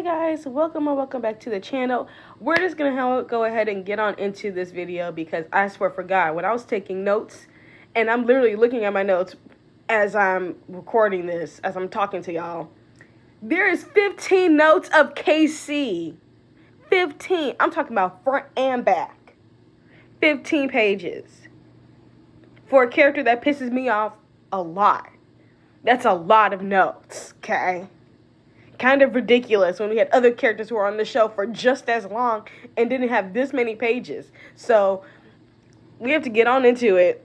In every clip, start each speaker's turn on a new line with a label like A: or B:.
A: Hey guys, welcome or welcome back to the channel. We're just gonna go ahead and get on into this video because I swear for God, when I was taking notes, and I'm literally looking at my notes as I'm recording this, as I'm talking to y'all, there is 15 notes of KC. 15. I'm talking about front and back. 15 pages. For a character that pisses me off a lot. That's a lot of notes, okay? Kind of ridiculous when we had other characters who were on the show for just as long and didn't have this many pages. So we have to get on into it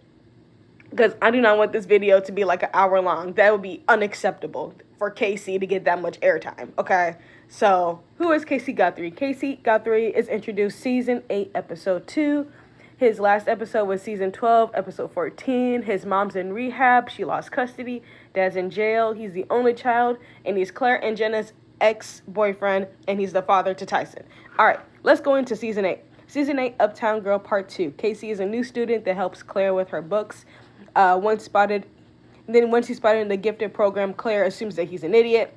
A: because I do not want this video to be like an hour long. That would be unacceptable for KC to get that much airtime, okay? So who is K.C Guthrie? K.C Guthrie is introduced season 8, episode 2. His last episode was season 12, episode 14. His mom's in rehab. She lost custody. Dad's in jail. He's the only child, and he's Claire and Jenna's ex-boyfriend, and he's the father to Tyson. All right, let's go into season 8. Season 8, Uptown Girl Part 2. K.C is a new student that helps Claire with her books. Once he's spotted in the gifted program, Claire assumes that he's an idiot.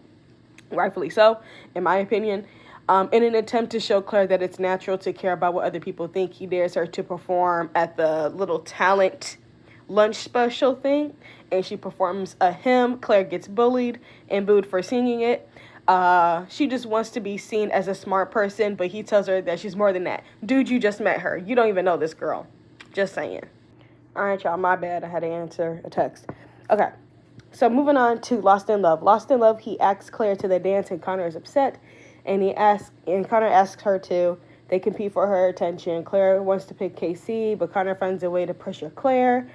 A: Rightfully so, in my opinion. In an attempt to show Claire that it's natural to care about what other people think, he dares her to perform at the little talent lunch special thing, and she performs a hymn. Claire gets bullied and booed for singing it. She just wants to be seen as a smart person, but he tells her that she's more than that. Dude, you just met her. You don't even know this girl. Just saying. All right, y'all, my bad. I had to answer a text. Okay, so moving on to Lost in Love. Lost in Love, he asks Claire to the dance, and Connor is upset. And Connor asks her to. They compete for her attention. Claire wants to pick KC, but Connor finds a way to pressure Claire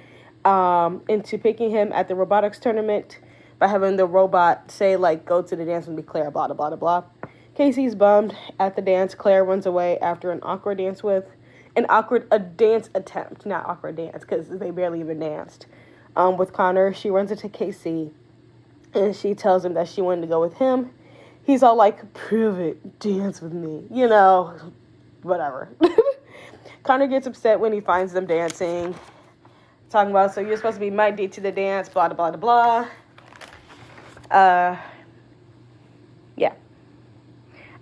A: into picking him at the robotics tournament by having the robot say, like, go to the dance with me, Claire, blah, blah, blah, blah. KC's bummed at the dance. Claire runs away after a dance attempt, not awkward dance, because they barely even danced. With Connor, she runs into KC, and she tells him that she wanted to go with him. He's all like, prove it, dance with me, you know, whatever. Connor gets upset when he finds them dancing, talking about, so you're supposed to be my date to the dance, blah, blah, blah, blah. Yeah.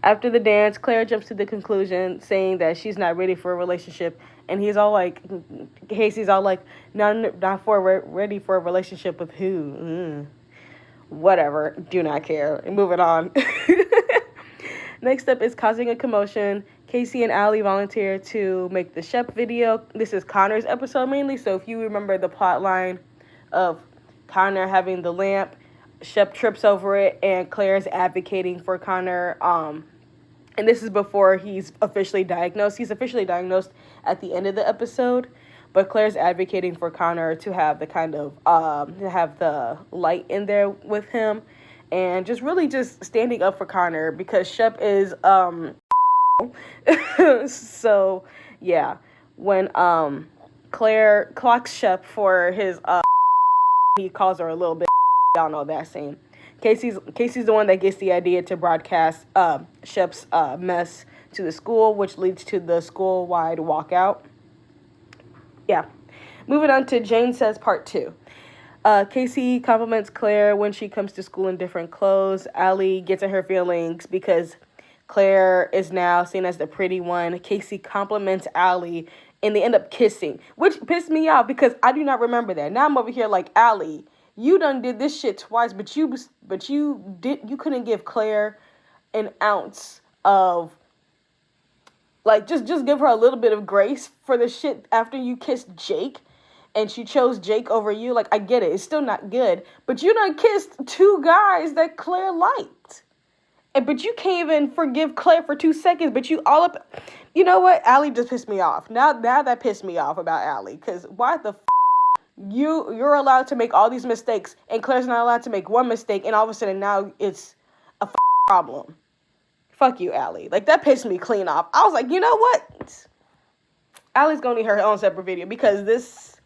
A: After the dance, Claire jumps to the conclusion, saying that she's not ready for a relationship, and he's all like, Casey's all like, not ready for a relationship with who? Whatever, do not care. Moving on. Next up is causing a commotion. KC and Allie volunteer to make the Shep video. This is Connor's episode mainly, so if you remember the plot line of Connor having the lamp, Shep trips over it, and Claire's advocating for Connor. And this is before he's officially diagnosed. He's officially diagnosed at the end of the episode. But Claire's advocating for Connor to have the kind of, to have the light in there with him. And just really just standing up for Connor because Shep is, so, yeah. When, Claire clocks Shep for his, he calls her a little bit, y'all know that scene. Casey's the one that gets the idea to broadcast, Shep's, mess to the school, which leads to the school-wide walkout. Yeah. Moving on to Jane Says Part 2. KC compliments Claire when she comes to school in different clothes. Allie gets in her feelings because Claire is now seen as the pretty one. KC compliments Allie and they end up kissing, which pissed me off because I do not remember that. Now I'm over here like, Allie, you done did this shit twice, but you couldn't give Claire an ounce of, like, just give her a little bit of grace for the shit after you kissed Jake and she chose Jake over you. Like, I get it. It's still not good. But you done kissed 2 guys that Claire liked. But you can't even forgive Claire for 2 seconds. But you all up... You know what? Allie just pissed me off. Now that pissed me off about Allie. Because why the you're allowed to make all these mistakes and Claire's not allowed to make one mistake and all of a sudden now it's a problem. Fuck you, Allie. Like, that pissed me clean off. I was like, you know what? Allie's going to need her own separate video because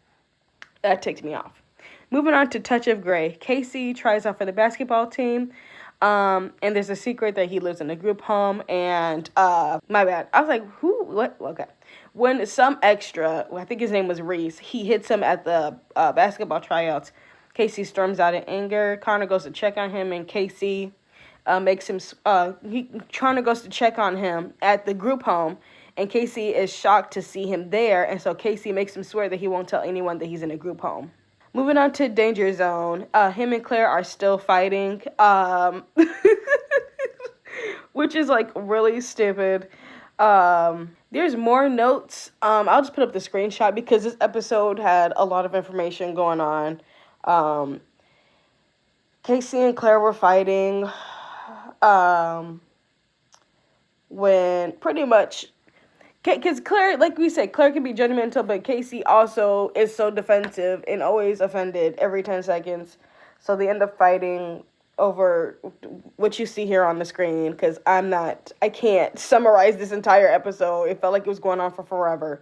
A: that ticked me off. Moving on to Touch of Grey. KC tries out for the basketball team. And there's a secret that he lives in a group home. And, my bad. I was like, who? What? Okay. When some extra, I think his name was Reese, he hits him at the basketball tryouts. KC storms out in anger. Connor goes to check on him, and KC makes him, he trying to goes to check on him at the group home, and K.C is shocked to see him there, and so K.C makes him swear that he won't tell anyone that he's in a group home. Moving on to Danger Zone, him and Claire are still fighting, which is like really stupid. There's more notes. I'll just put up the screenshot because this episode had a lot of information going on. K.C and Claire were fighting, when pretty much, because Claire, like we said, Claire can be judgmental, but K.C also is so defensive and always offended every 10 seconds. So they end up fighting over what you see here on the screen, because I can't summarize this entire episode. It felt like it was going on for forever.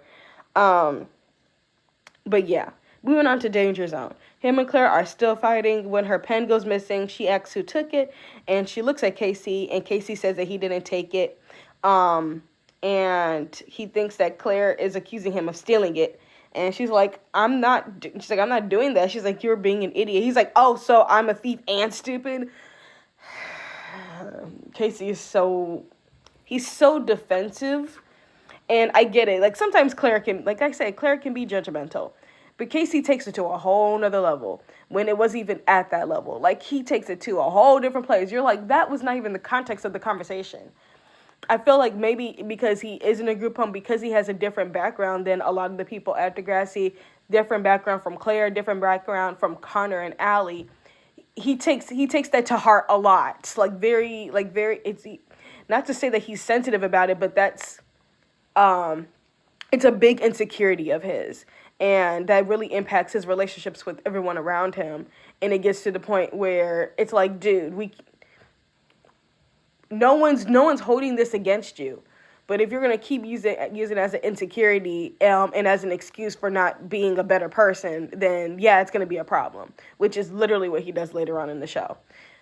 A: But yeah, moving on to Danger Zone. Him and Claire are still fighting. When her pen goes missing, she asks who took it, and she looks at K.C, and K.C says that he didn't take it. And he thinks that Claire is accusing him of stealing it. And she's like, I'm not doing that. She's like, you're being an idiot. He's like, oh, so I'm a thief and stupid? K.C is he's so defensive. And I get it. Like, sometimes Claire can be judgmental. But K.C takes it to a whole nother level when it wasn't even at that level. Like, he takes it to a whole different place. You're like, that was not even the context of the conversation. I feel like maybe because he is in a group home, because he has a different background than a lot of the people at Degrassi, different background from Claire, different background from Connor and Allie, he takes that to heart a lot. It's not to say that he's sensitive about it, but that's, it's a big insecurity of his. And that really impacts his relationships with everyone around him. And it gets to the point where it's like, dude, no one's holding this against you. But if you're going to keep using it as an insecurity and as an excuse for not being a better person, then yeah, it's going to be a problem, which is literally what he does later on in the show.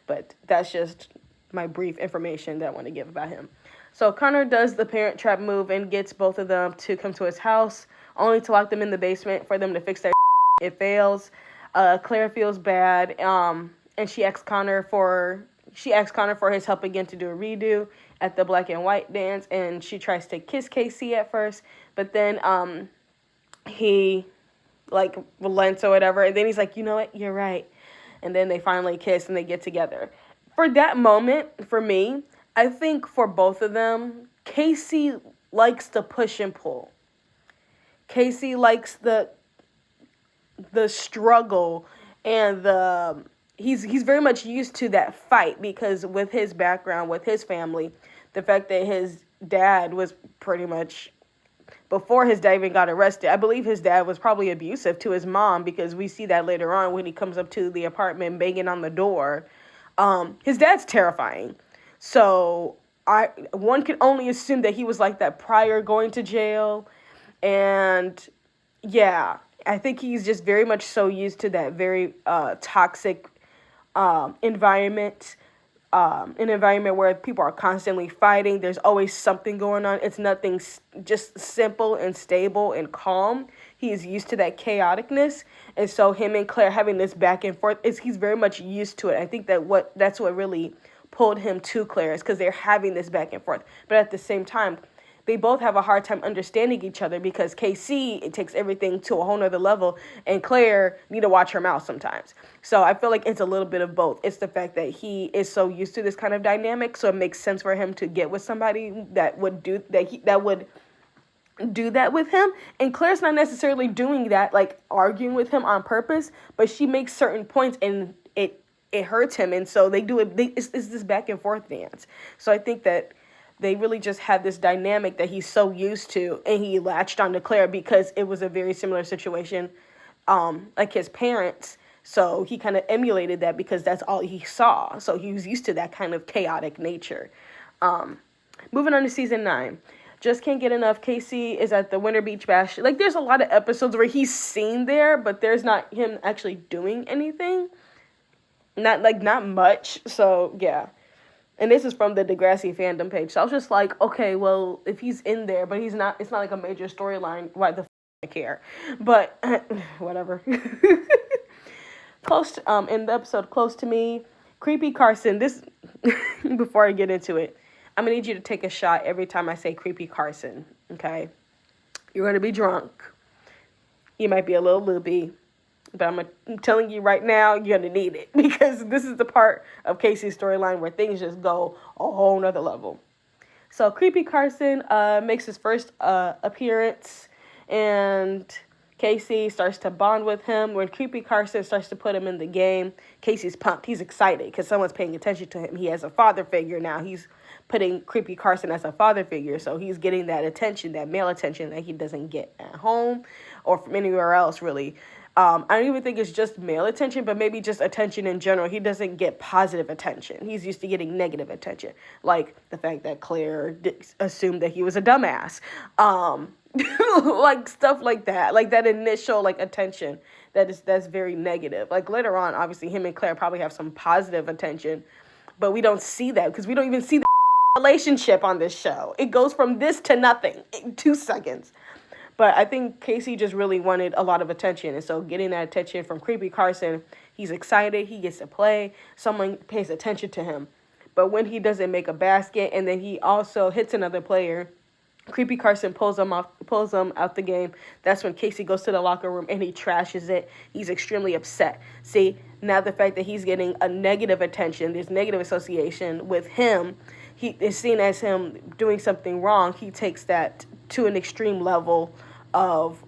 A: But that's just my brief information that I want to give about him. So Connor does the parent trap move and gets both of them to come to his house, only to lock them in the basement for them to fix their It fails. Claire feels bad, and she asks Connor for his help again to do a redo at the black and white dance, and she tries to kiss K.C at first, but then he relents or whatever, and then he's like, you know what, you're right, and then they finally kiss and they get together. For that moment, for me, I think for both of them, K.C likes to push and pull. K.C likes the struggle and he's very much used to that fight, because with his background, with his family, the fact that his dad was pretty much, before his dad even got arrested, I believe his dad was probably abusive to his mom, because we see that later on when he comes up to the apartment banging on the door. His dad's terrifying. So one can only assume that he was like that prior going to jail. And yeah, I think he's just very much so used to that very toxic environment, an environment where people are constantly fighting. There's always something going on. It's nothing just simple and stable and calm. He is used to that chaoticness. And so him and Claire having this back and forth, he's very much used to it. I think that's what really pulled him to Claire, is because they're having this back and forth. But at the same time, they both have a hard time understanding each other, because K.C, it takes everything to a whole nother level, and Claire need to watch her mouth sometimes. So I feel like it's a little bit of both. It's the fact that he is so used to this kind of dynamic, so it makes sense for him to get with somebody that would do that with him. And Claire's not necessarily doing that, like arguing with him on purpose, but she makes certain points and it hurts him, and so they do it. It's this back and forth dance. So I think that they really just had this dynamic that he's so used to, and he latched on to Claire because it was a very similar situation, like his parents. So he kind of emulated that because that's all he saw. So he was used to that kind of chaotic nature. Moving on to season 9. Just can't get enough. K.C is at the Winter Beach Bash. Like, there's a lot of episodes where he's seen there, but there's not him actually doing anything. Not much. So, yeah. And this is from the Degrassi fandom page. So I was just like, okay, well, if he's in there, but he's not, it's not like a major storyline, why the I care? But, whatever. In the episode Close to Me, Creepy Carson, this, before I get into it, I'm going to need you to take a shot every time I say Creepy Carson, okay? You're going to be drunk. You might be a little loopy. But I'm telling you right now, you're going to need it. Because this is the part of K.C's storyline where things just go a whole nother level. So Creepy Carson makes his first appearance. And K.C starts to bond with him. When Creepy Carson starts to put him in the game, K.C's pumped. He's excited because someone's paying attention to him. He has a father figure now. He's putting Creepy Carson as a father figure. So he's getting that attention, that male attention that he doesn't get at home or from anywhere else, really. I don't even think it's just male attention, but maybe just attention in general. He doesn't get positive attention. He's used to getting negative attention, like the fact that Claire assumed that he was a dumbass. Like stuff like that, like that initial like attention that's very negative. Like later on, obviously, him and Claire probably have some positive attention, but we don't see that because we don't even see the relationship on this show. It goes from this to nothing in 2 seconds. But I think K.C just really wanted a lot of attention. And so getting that attention from Creepy Carson, he's excited. He gets to play. Someone pays attention to him. But when he doesn't make a basket and then he also hits another player, Creepy Carson pulls him out the game. That's when K.C goes to the locker room and he trashes it. He's extremely upset. See, now the fact that he's getting a negative attention, there's negative association with him, he is seen as him doing something wrong. He takes that to an extreme level of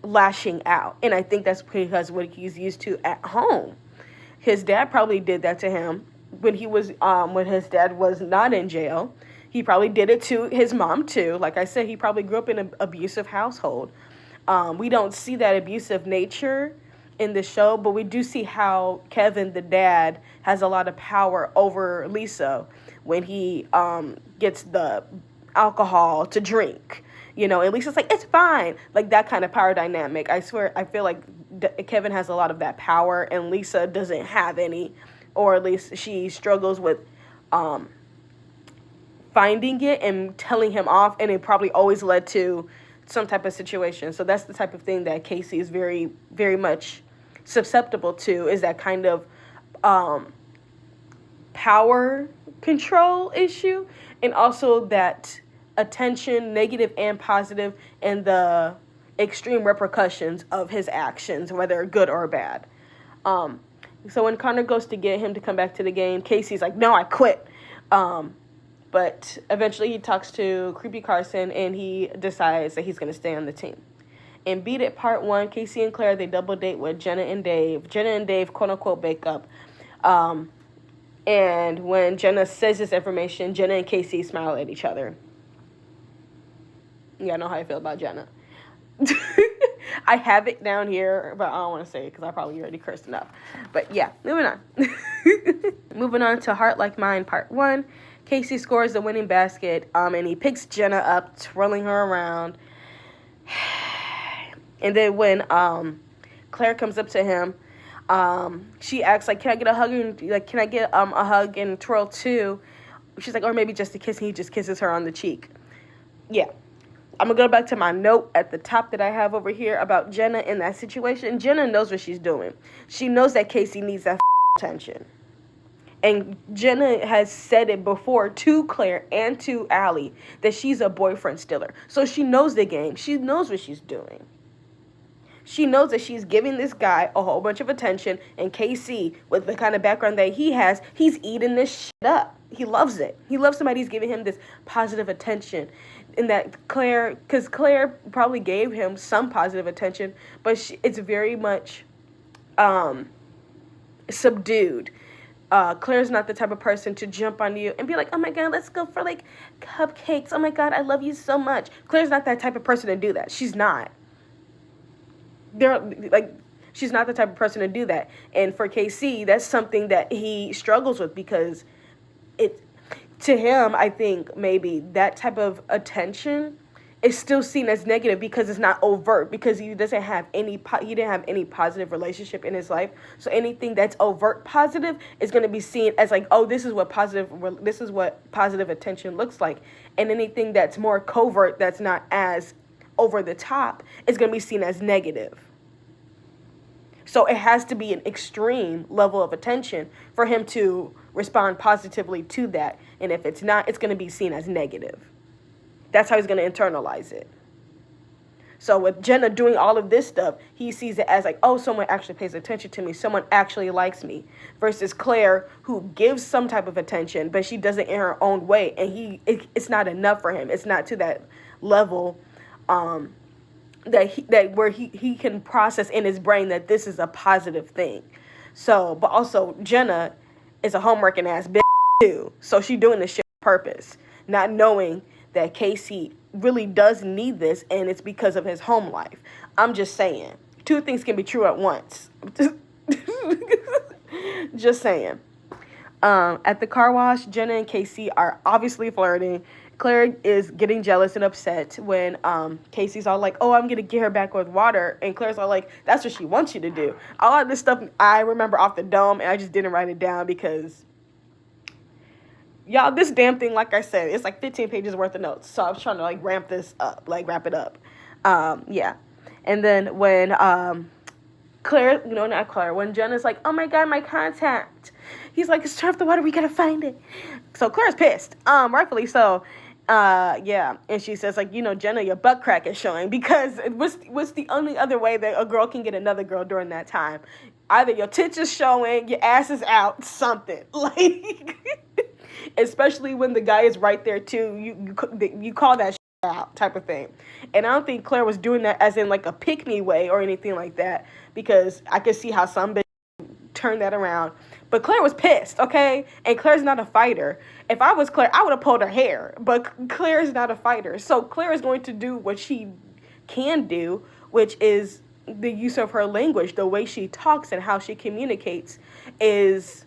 A: lashing out. And I think that's because what he's used to at home. His dad probably did that to him when he was when his dad was not in jail. He probably did it to his mom too. Like I said, he probably grew up in an abusive household. We don't see that abusive nature in the show, but we do see how Kevin, the dad, has a lot of power over Lisa when he gets the alcohol to drink, and Lisa's like, it's fine, like that kind of power dynamic. I swear, I feel like Kevin has a lot of that power and Lisa doesn't have any, or at least she struggles with finding it and telling him off, and it probably always led to some type of situation. So that's the type of thing that K.C is very, very much susceptible to, is that kind of power control issue, and also that attention, negative and positive, and the extreme repercussions of his actions, whether good or bad. So when Connor goes to get him to come back to the game, K.C's like, no, I quit. But eventually he talks to Creepy Carson and he decides that he's going to stay on the team. In Beat It Part 1, K.C and Claire, they double date with Jenna and Dave. Jenna and Dave, quote unquote, break up. And when Jenna says this information, Jenna and K.C smile at each other. Yeah, I know how I feel about Jenna. I have it down here, but I don't want to say it because I probably already cursed enough. But yeah, moving on. Moving on to Heart Like Mine Part 1. K.C scores the winning basket, and he picks Jenna up, twirling her around. And then when Claire comes up to him, she asks, like, can I get a hug? Can I get a hug and twirl too? She's like, or maybe just a kiss, and he just kisses her on the cheek. Yeah. I'm going to go back to my note at the top that I have over here about Jenna in that situation. Jenna knows what she's doing. She knows that K.C needs that attention. And Jenna has said it before to Claire and to Allie that she's a boyfriend stealer. So she knows the game. She knows what she's doing. She knows that she's giving this guy a whole bunch of attention. And K.C, with the kind of background that he has, he's eating this shit up. He loves it. He loves somebody who's giving him this positive attention. And that Claire, because Claire probably gave him some positive attention, but it's very much subdued. Claire's not the type of person to jump on you and be like, oh my God, let's go for like cupcakes. Oh my God, I love you so much. Claire's not that type of person to do that. She's not. She's not the type of person to do that. And for K.C, that's something that he struggles with because to him, I think maybe that type of attention is still seen as negative because it's not overt, because he didn't have any positive relationship in his life. So anything that's overt positive is going to be seen as like, oh, this is what positive attention looks like. And anything that's more covert, that's not as over the top, is going to be seen as negative. So it has to be an extreme level of attention for him to respond positively to that. And if it's not, it's going to be seen as negative. That's how he's going to internalize it. So with Jenna doing all of this stuff, he sees it as like, oh, someone actually pays attention to me. Someone actually likes me. Versus Claire, who gives some type of attention, but she does it in her own way. And it's not enough for him. It's not to that level where he can process in his brain that this is a positive thing. So, but also Jenna is a homeworking ass bitch too. So she doing this shit on purpose, not knowing that K.C. really does need this, and it's because of his home life. I'm just saying. Two things can be true at once. Just saying. At the car wash, Jenna and K.C. are obviously flirting. Claire is getting jealous and upset when K.C.'s all like, oh, I'm going to get her back with water. And Claire's all like, that's what she wants you to do. A lot of this stuff I remember off the dome, and I just didn't write it down because... y'all, this damn thing, like I said, it's like 15 pages worth of notes. So I was trying to, like, wrap it up. Yeah. And then when Claire, not Claire, when Jenna's like, oh, my God, my contact. He's like, it's turn off the water. We got to find it. So Claire's pissed. Rightfully so. Yeah. And she says, like, Jenna, your butt crack is showing. Because what's the only other way that a girl can get another girl during that time? Either your tits is showing, your ass is out, something. Like... especially when the guy is right there too, you call that shit out type of thing. And I don't think Claire was doing that as in like a pick me way or anything like that, because I could see how some bitch turned that around. But Claire was pissed, okay? And Claire's not a fighter. If I was Claire, I would have pulled her hair. But Claire's not a fighter, so Claire is going to do what she can do, which is the use of her language, the way she talks and how she communicates is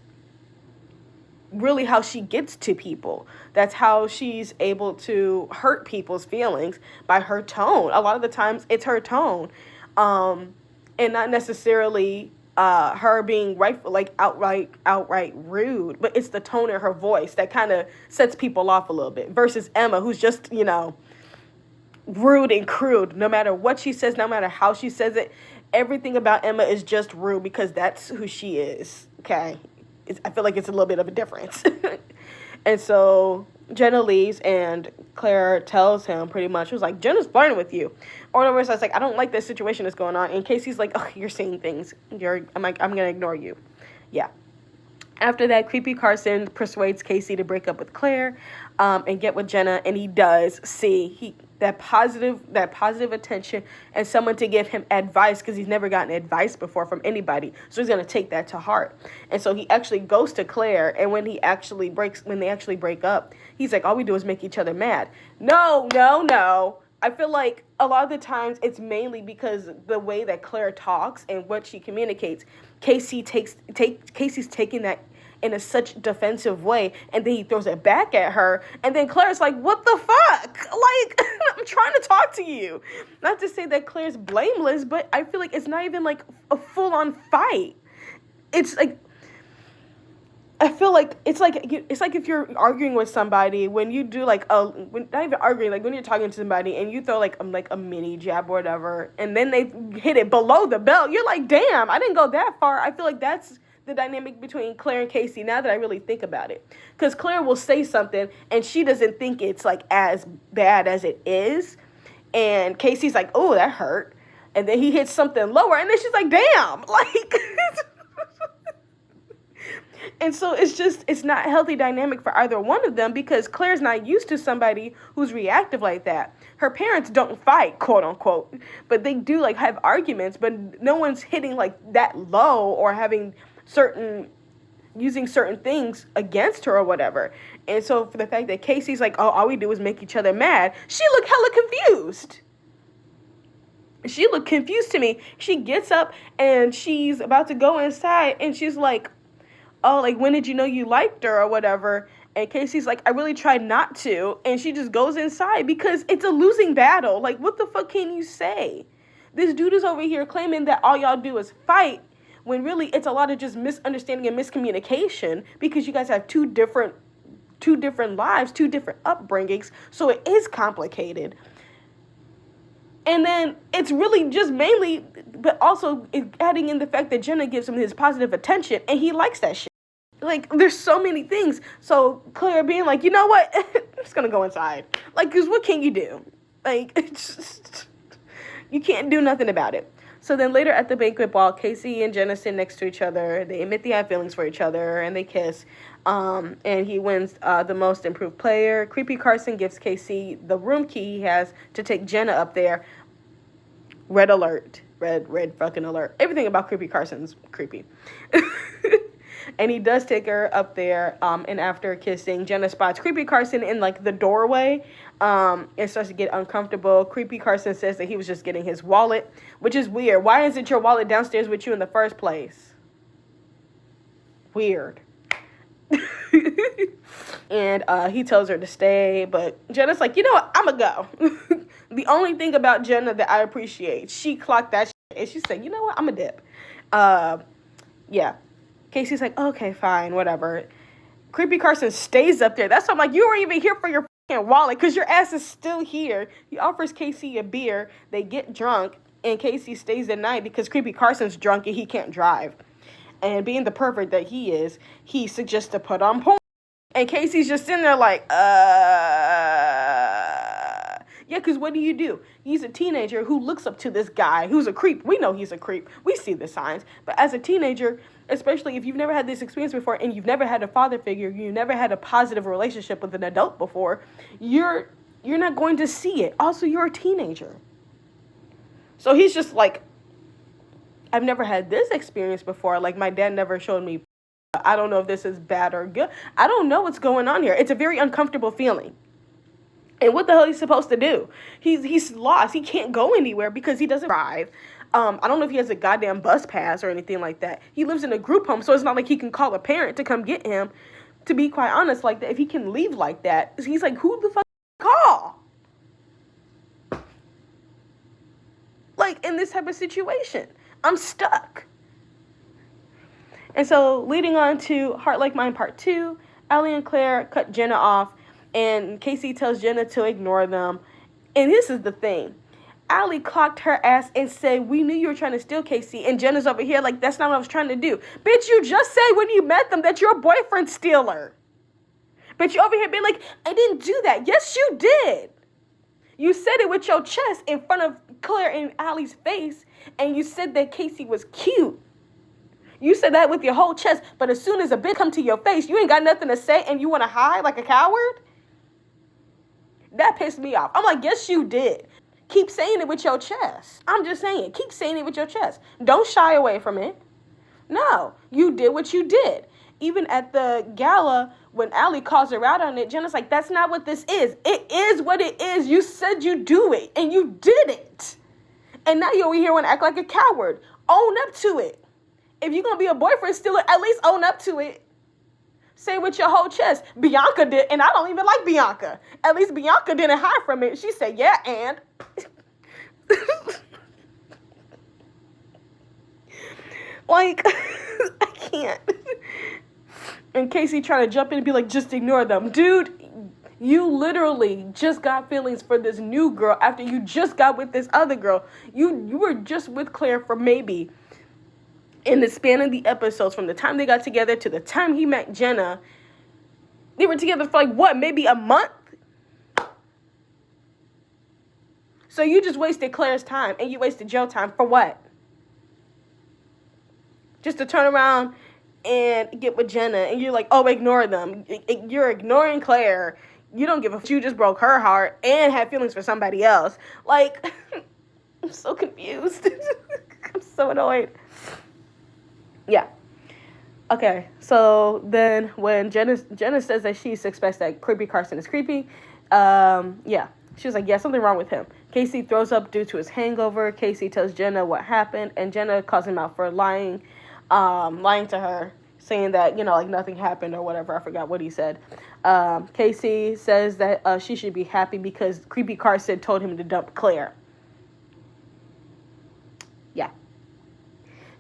A: really how she gets to people. That's how she's able to hurt people's feelings, by her tone. A lot of the times it's her tone, and not necessarily her being outright rude, but it's the tone in her voice that kind of sets people off a little bit, versus Emma, who's just rude and crude. No matter what she says, no matter how she says it, everything about Emma is just rude because that's who she is. Okay, I feel like it's a little bit of a difference. And so Jenna leaves, and Claire tells him pretty much, she was like, Jenna's flirting with you. Or in other words, I was like, I don't like this situation that's going on. And K.C.'s like, oh, you're saying things. I'm like, I'm going to ignore you. Yeah. After that, creepy Carson persuades K.C. to break up with Claire and get with Jenna, and he does see that positive attention and someone to give him advice, because he's never gotten advice before from anybody. So he's going to take that to heart. And so he actually goes to Claire, and when they actually break up, he's like, all we do is make each other mad. No. I feel like a lot of the times it's mainly because the way that Claire talks and what she communicates. Casey's taking that in such defensive way, and then he throws it back at her, and then Claire's like, what the fuck? Like, I'm trying to talk to you. Not to say that Claire's blameless, but I feel like it's not even like a full-on fight. It's like, I feel like it's like if you're arguing with somebody, when you do not even arguing, like when you're talking to somebody and you throw like a mini jab or whatever, and then they hit it below the belt, you're like, damn, I didn't go that far. I feel like that's the dynamic between Claire and K.C. now that I really think about it, because Claire will say something and she doesn't think it's like as bad as it is, and K.C.'s like, oh, that hurt, and then he hits something lower, and then she's like, damn, like. And so it's not a healthy dynamic for either one of them, because Claire's not used to somebody who's reactive like that. Her parents don't fight, quote unquote, but they do like have arguments, but no one's hitting like that low or using certain things against her or whatever. And so for the fact that Casey's like, oh, all we do is make each other mad, she looked hella confused. She looked confused to me. She gets up and she's about to go inside, and she's like, oh, like, when did you know you liked her or whatever? And Casey's like, I really tried not to. And she just goes inside because it's a losing battle. Like, what the fuck can you say? This dude is over here claiming that all y'all do is fight, when really it's a lot of just misunderstanding and miscommunication, because you guys have two different lives, two different upbringings. So it is complicated. And then it's really just mainly, but also adding in the fact that Jenna gives him his positive attention, and he likes that shit. Like, there's so many things. So Claire being like, you know what? I'm just gonna go inside. Like, because what can you do? Like, it's just, you can't do nothing about it. So then later at the banquet ball, K.C and Jenna sit next to each other. They admit they have feelings for each other, and they kiss. And he wins the most improved player. Creepy Carson gives K.C the room key he has to take Jenna up there. Red alert. Red fucking alert. Everything about Creepy Carson's creepy. And he does take her up there, and after kissing, Jenna spots Creepy Carson in, like, the doorway, and starts to get uncomfortable. Creepy Carson says that he was just getting his wallet, which is weird. Why isn't your wallet downstairs with you in the first place? Weird. And he tells her to stay, but Jenna's like, you know what, I'ma go. The only thing about Jenna that I appreciate, she clocked that shit, and she said, you know what, I'ma dip. Yeah. Casey's like, okay, fine, whatever. Creepy Carson stays up there. That's why I'm like, you weren't even here for your fucking wallet, because your ass is still here. He offers Casey a beer. They get drunk, and Casey stays the night because Creepy Carson's drunk and he can't drive. And being the pervert that he is, he suggests to put on porn. And Casey's just sitting there like, yeah, because what do? He's a teenager who looks up to this guy who's a creep. We know he's a creep. We see the signs. But as a teenager, especially if you've never had this experience before and you've never had a father figure, you've never had a positive relationship with an adult before, you're not going to see it. Also, you're a teenager. So he's just like, I've never had this experience before. Like, my dad never showed me. I don't know if this is bad or good. I don't know what's going on here. It's a very uncomfortable feeling. And what the hell is he supposed to do? He's lost. He can't go anywhere because he doesn't drive. I don't know if he has a goddamn bus pass or anything like that. He lives in a group home, so it's not like he can call a parent to come get him. To be quite honest, like that, if he can leave like that, he's like, who the fuck call? Like, in this type of situation, I'm stuck. And so, leading on to Heart Like Mine Part 2, Allie and Claire cut Jenna off, and K.C tells Jenna to ignore them. And this is the thing. Allie clocked her ass and said, we knew you were trying to steal K.C. And Jenna's over here like, that's not what I was trying to do. Bitch, you just said when you met them that you're a boyfriend stealer. But you over here being like, I didn't do that. Yes, you did. You said it with your chest in front of Claire and Allie's face, and you said that K.C was cute. You said that with your whole chest, but as soon as a bitch come to your face, you ain't got nothing to say and you want to hide like a coward? That pissed me off. I'm like, yes, you did. Keep saying it with your chest. I'm just saying, keep saying it with your chest. Don't shy away from it. No, you did what you did. Even at the gala, when Allie calls her out on it, Jenna's like, that's not what this is. It is what it is. You said you do it, and you did it. And now you over here want to act like a coward. Own up to it. If you're going to be a boyfriend stealer, at least own up to it. Say with your whole chest. Bianca did, and I don't even like Bianca. At least Bianca didn't hide from it. She said, yeah, and. Like, I can't. And K.C trying to jump in and be like, just ignore them. Dude, you literally just got feelings for this new girl after you just got with this other girl. You were just with Claire for maybe, in the span of the episodes, from the time they got together to the time he met Jenna, they were together for like, what, maybe a month? So you just wasted Claire's time and you wasted Joe's time for what? Just to turn around and get with Jenna and you're like, oh, ignore them. You're ignoring Claire. You don't give a fuck. You just broke her heart and had feelings for somebody else. Like, I'm so confused. I'm so annoyed. Yeah. Okay, so then when Jenna says that she suspects that Creepy Carson is creepy, yeah. She was like, yeah, something wrong with him. K.C throws up due to his hangover. K.C tells Jenna what happened, and Jenna calls him out for lying to her, saying that, you know, like nothing happened or whatever. I forgot what he said. K.C says that she should be happy because Creepy Carson told him to dump Claire. Yeah.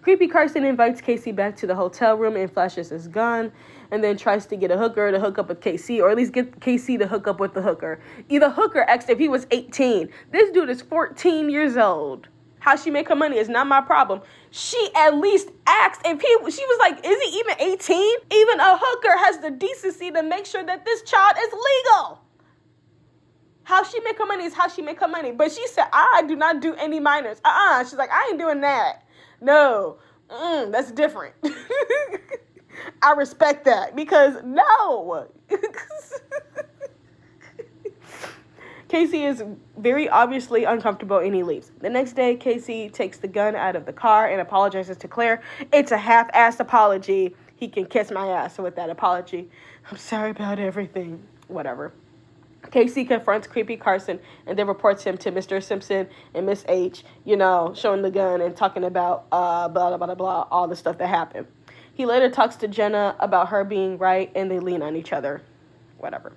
A: Creepy Carson invites K.C. back to the hotel room and flashes his gun, and then tries to get a hooker to hook up with K.C., or at least get K.C. to hook up with the hooker. The hooker asked if he was 18. This dude is 14 years old. How she make her money is not my problem. She at least asked if she was like, is he even 18? Even a hooker has the decency to make sure that this child is legal. How she make her money is how she make her money. But she said, I do not do any minors. She's like, I ain't doing that. No. That's different. I respect that because no. K.C. is very obviously uncomfortable and he leaves. The next day, K.C. takes the gun out of the car and apologizes to Claire. It's a half-assed apology. He can kiss my ass with that apology. I'm sorry about everything. Whatever. K.C. confronts Creepy Carson and then reports him to Mr. Simpson and Miss H, showing the gun and talking about blah, blah, blah, blah, all the stuff that happened. He later talks to Jenna about her being right and they lean on each other. Whatever.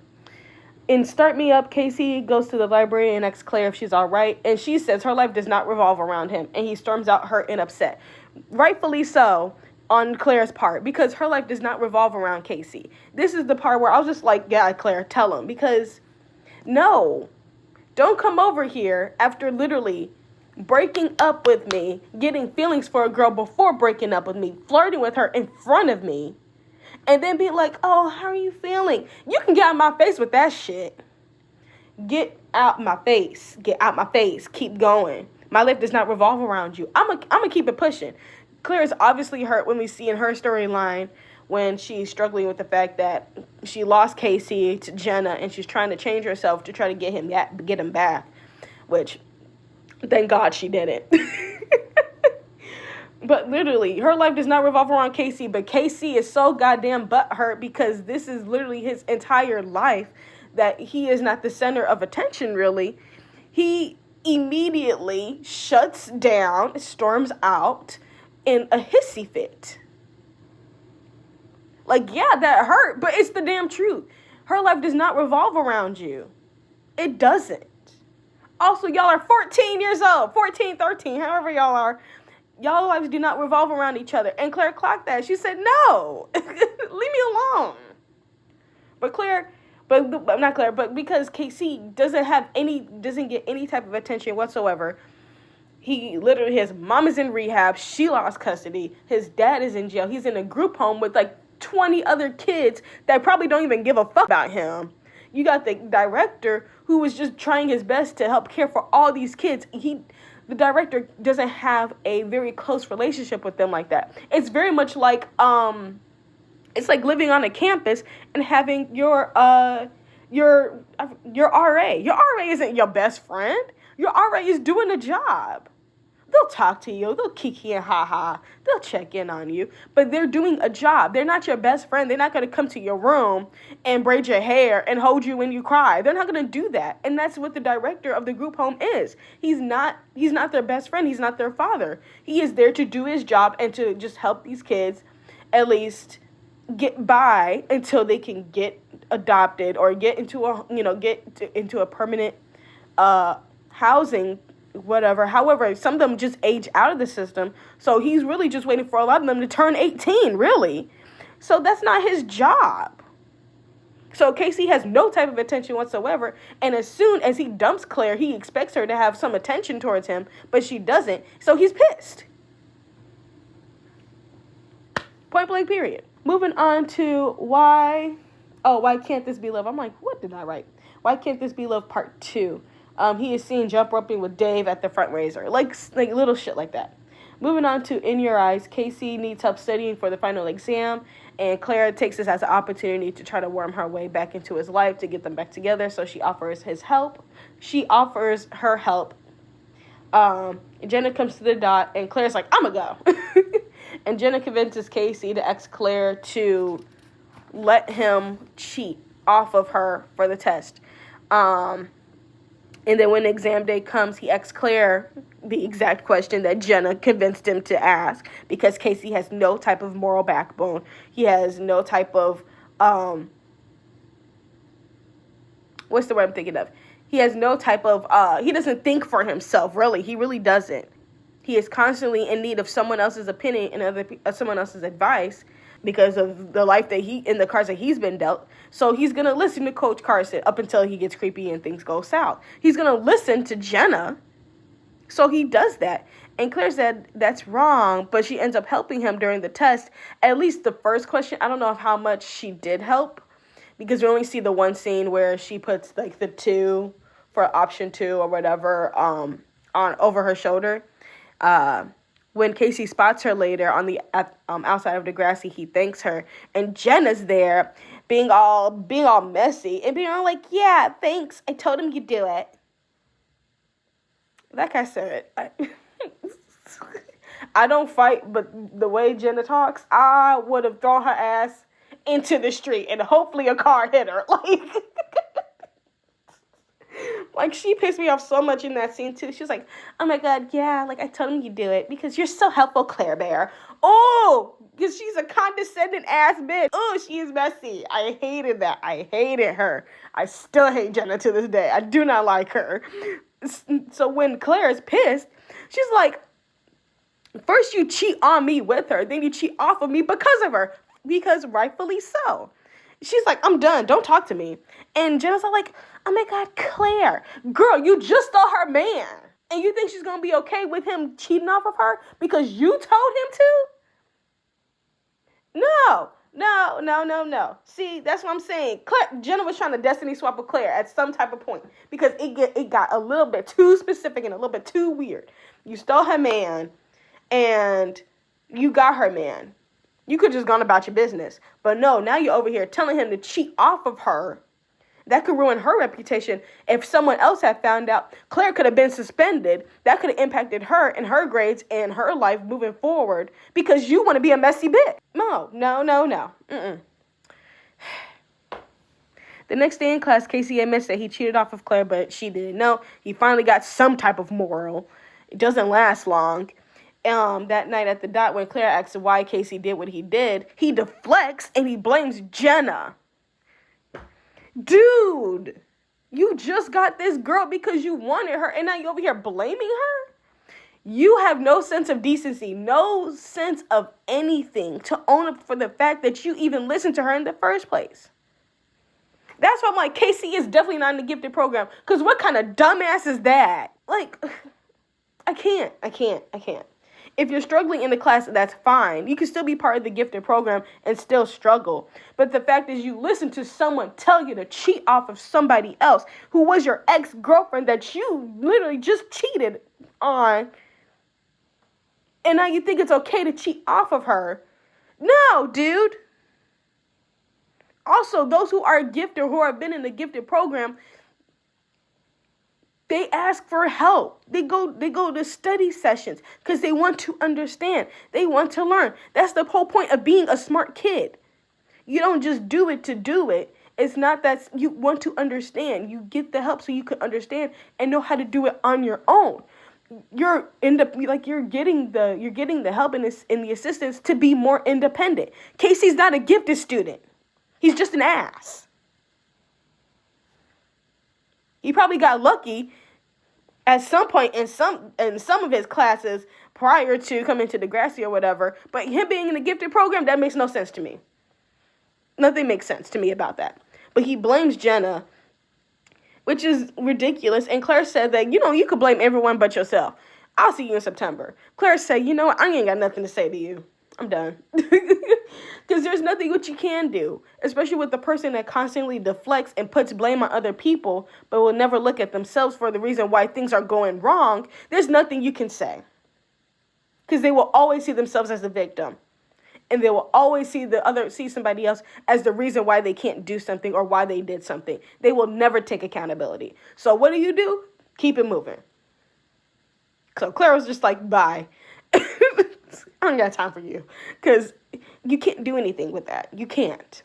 A: In Start Me Up, K.C. goes to the library and asks Claire if she's all right, and she says her life does not revolve around him, and he storms out hurt and upset. Rightfully so on Claire's part, because her life does not revolve around K.C. This is the part where I was just like, yeah, Claire, tell him, because no, don't come over here after literally breaking up with me, getting feelings for a girl before breaking up with me, flirting with her in front of me, and then be like, oh, how are you feeling? You can get out of my face with that shit. Get out my face. Get out my face. Keep going. My life does not revolve around you. I'm gonna keep it pushing. Claire is obviously hurt when we see in her storyline when she's struggling with the fact that she lost K.C. to Jenna and she's trying to change herself to try to get him back, which, thank God she didn't. But literally, her life does not revolve around K.C., but K.C. is so goddamn butthurt because this is literally his entire life that he is not the center of attention, really. He immediately shuts down, storms out in a hissy fit. Like, yeah, that hurt, but it's the damn truth. Her life does not revolve around you. It doesn't. Also, y'all are 14 years old, 14, 13, however y'all are. Y'all lives do not revolve around each other. And Claire clocked that. She said, no, leave me alone. But because K.C. doesn't get any type of attention whatsoever. His mom is in rehab. She lost custody. His dad is in jail. He's in a group home with like 20 other kids that probably don't even give a fuck about him. You got the director who was just trying his best to help care for all these kids. The director doesn't have a very close relationship with them like that. It's very much like, it's like living on a campus and having your RA. Your RA isn't your best friend. Your RA is doing a job. They'll talk to you. They'll kiki and ha-ha. They'll check in on you. But they're doing a job. They're not your best friend. They're not going to come to your room and braid your hair and hold you when you cry. They're not going to do that. And that's what the director of the group home is. He's not their best friend. He's not their father. He is there to do his job and to just help these kids at least get by until they can get adopted or get into a permanent housing, whatever. However, some of them just age out of the system. So he's really just waiting for a lot of them to turn 18, really. So that's not his job. So K.C. has no type of attention whatsoever. And as soon as he dumps Claire, he expects her to have some attention towards him, but she doesn't. So he's pissed. Point blank, period. Moving on to why can't this be love? I'm like, what did I write? Why can't this be love part 2? He is seen jump roping with Dave at the front razor. Like little shit like that. Moving on to In Your Eyes, K.C. needs help studying for the final exam, and Clara takes this as an opportunity to try to worm her way back into his life to get them back together, so she offers her help. Jenna comes to the dot, and Claire's like, I'ma go. And Jenna convinces K.C. to ask Claire to let him cheat off of her for the test. And then when exam day comes, he asks Claire the exact question that Jenna convinced him to ask, because K.C. has no type of moral backbone. He has no type of, what's the word I'm thinking of? He has no type of, he doesn't think for himself, really. He really doesn't. He is constantly in need of someone else's opinion and someone else's advice because of the life that in the cards that he's been dealt. So he's going to listen to Coach Carson up until he gets creepy and things go south. He's going to listen to Jenna. So he does that. And Claire said that's wrong, but she ends up helping him during the test. At least the first question, I don't know how much she did help, because we only see the one scene where she puts like the 2 for option 2 or whatever on over her shoulder. When K.C. spots her later on the outside of Degrassi, he thanks her, and Jenna's there being all messy and being all like, "Yeah, thanks. I told him you'd do it." Like I said, I don't fight, but the way Jenna talks, I would have thrown her ass into the street and hopefully a car hit her. Like, she pissed me off so much in that scene, too. She was like, "Oh, my God, yeah, like, I told him you'd do it because you're so helpful, Claire Bear." Oh, because she's a condescending ass bitch. Oh, she is messy. I hated that. I hated her. I still hate Jenna to this day. I do not like her. So when Claire is pissed, she's like, first you cheat on me with her, then you cheat off of me because of her, because rightfully so. She's like, "I'm done. Don't talk to me." And Jenna's like, "Oh my God, Claire, girl, you just stole her man. And you think she's going to be okay with him cheating off of her because you told him to?" No. See, that's what I'm saying. Jenna was trying to destiny swap with Claire at some type of point because it got a little bit too specific and a little bit too weird. You stole her man and you got her man. You could just gone about your business. But no, now you're over here telling him to cheat off of her. That could ruin her reputation. If someone else had found out, Claire could have been suspended. That could have impacted her and her grades and her life moving forward because you want to be a messy bitch. No. Mm-mm. The next day in class, K.C. admits that he cheated off of Claire, but she didn't know. He finally got some type of moral. It doesn't last long. That night at the dot, when Claire asks why K.C. did what he did, he deflects and he blames Jenna. Dude, you just got this girl because you wanted her, and now you're over here blaming her? You have no sense of decency, no sense of anything to own up for the fact that you even listened to her in the first place. That's why I'm like, K.C. is definitely not in the gifted program, because what kind of dumbass is that? Like, I can't. If you're struggling in the class, that's fine. You can still be part of the gifted program and still struggle. But the fact is, you listen to someone tell you to cheat off of somebody else who was your ex-girlfriend that you literally just cheated on. And now you think it's okay to cheat off of her. No, dude. Also, those who are gifted or who have been in the gifted program, they ask for help. They go to study sessions because they want to understand. They want to learn. That's the whole point of being a smart kid. You don't just do it to do it. It's not that you want to understand. You get the help so you can understand and know how to do it on your own. You're getting the help and the assistance to be more independent. Casey's not a gifted student. He's just an ass. He probably got lucky at some point in some of his classes prior to coming to Degrassi or whatever. But him being in a gifted program, that makes no sense to me. Nothing makes sense to me about that. But he blames Jenna, which is ridiculous. And Claire said that, you could blame everyone but yourself. I'll see you in September. Claire said, what? I ain't got nothing to say to you. I'm done. Because there's nothing what you can do, especially with the person that constantly deflects and puts blame on other people, but will never look at themselves for the reason why things are going wrong. There's nothing you can say. Because they will always see themselves as the victim. And they will always see somebody else as the reason why they can't do something or why they did something. They will never take accountability. So what do? Keep it moving. So Claire was just like, bye. I don't got time for you. Because you can't do anything with that. You can't.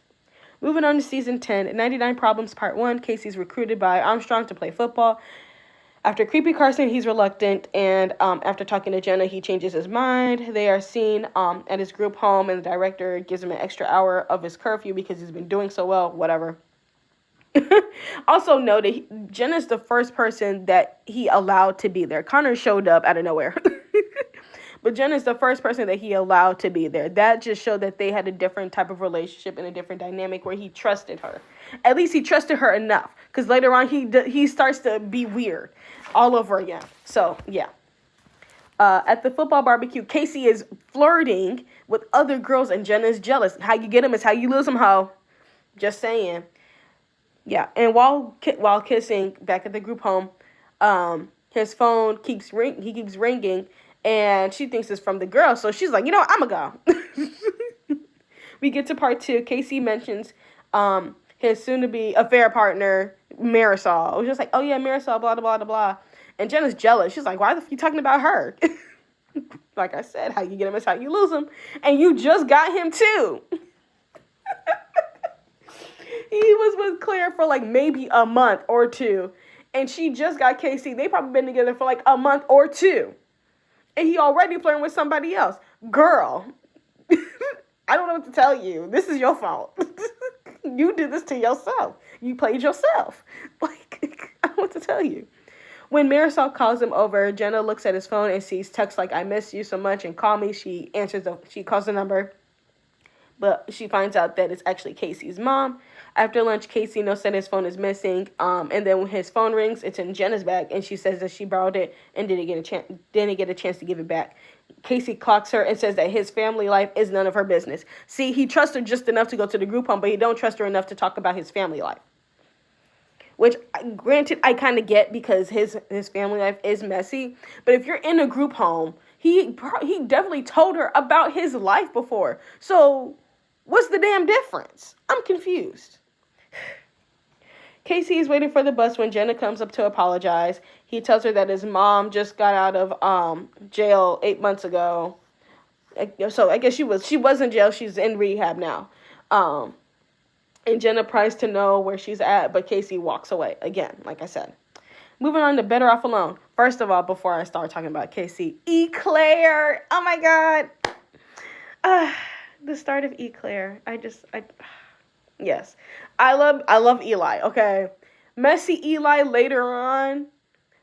A: Moving on to season 10, 99 Problems Part 1. Casey's recruited by Armstrong to play football. After creepy Carson, he's reluctant, and after talking to Jenna, he changes his mind. They are seen at his group home, and the director gives him an extra hour of his curfew because he's been doing so well, whatever. Also noted, Jenna's the first person that he allowed to be there. Connor showed up out of nowhere. But Jen is the first person that he allowed to be there. That just showed that they had a different type of relationship and a different dynamic where he trusted her. At least he trusted her enough. Because later on, he starts to be weird all over again. So, yeah. At the football barbecue, K.C is flirting with other girls and Jenna is jealous. How you get them is how you lose them, ho. Just saying. Yeah, and while kissing back at the group home, his phone keeps ringing, and she thinks it's from the girl, so she's like, you know what, I'ma go. We get to part 2. K.C mentions his soon-to-be affair partner, Marisol. It was just like, oh yeah, Marisol, blah, blah, blah, blah. And Jenna's jealous. She's like, why the f you talking about her? Like I said, how you get him is how you lose him. And you just got him too. He was with Claire for like maybe a month or 2. And she just got K.C. They probably been together for like a month or 2. And he already flirting with somebody else. Girl, I don't know what to tell you. This is your fault. You did this to yourself. You played yourself. Like, I don't know what to tell you. When Marisol calls him over, Jenna looks at his phone and sees texts like, I miss you so much and call me. She calls the number, but she finds out that it's actually K.C.'s mom. After lunch, K.C. knows that his phone is missing, and then when his phone rings, it's in Jenna's bag, and she says that she borrowed it and didn't get a chance to give it back. K.C. clocks her and says that his family life is none of her business. See, he trusts her just enough to go to the group home, but he don't trust her enough to talk about his family life. Which, granted, I kind of get because his family life is messy. But if you're in a group home, he definitely told her about his life before. So, what's the damn difference? I'm confused. K.C. is waiting for the bus when Jenna comes up to apologize. He tells her that his mom just got out of jail 8 months ago. So, I guess she was in jail. She's in rehab now. And Jenna tries to know where she's at, but K.C. walks away. Again, like I said. Moving on to Better Off Alone. First of all, before I start talking about K.C., Eclair. Oh my God. The start of Eclair. Yes. I love Eli, okay? Messy Eli later on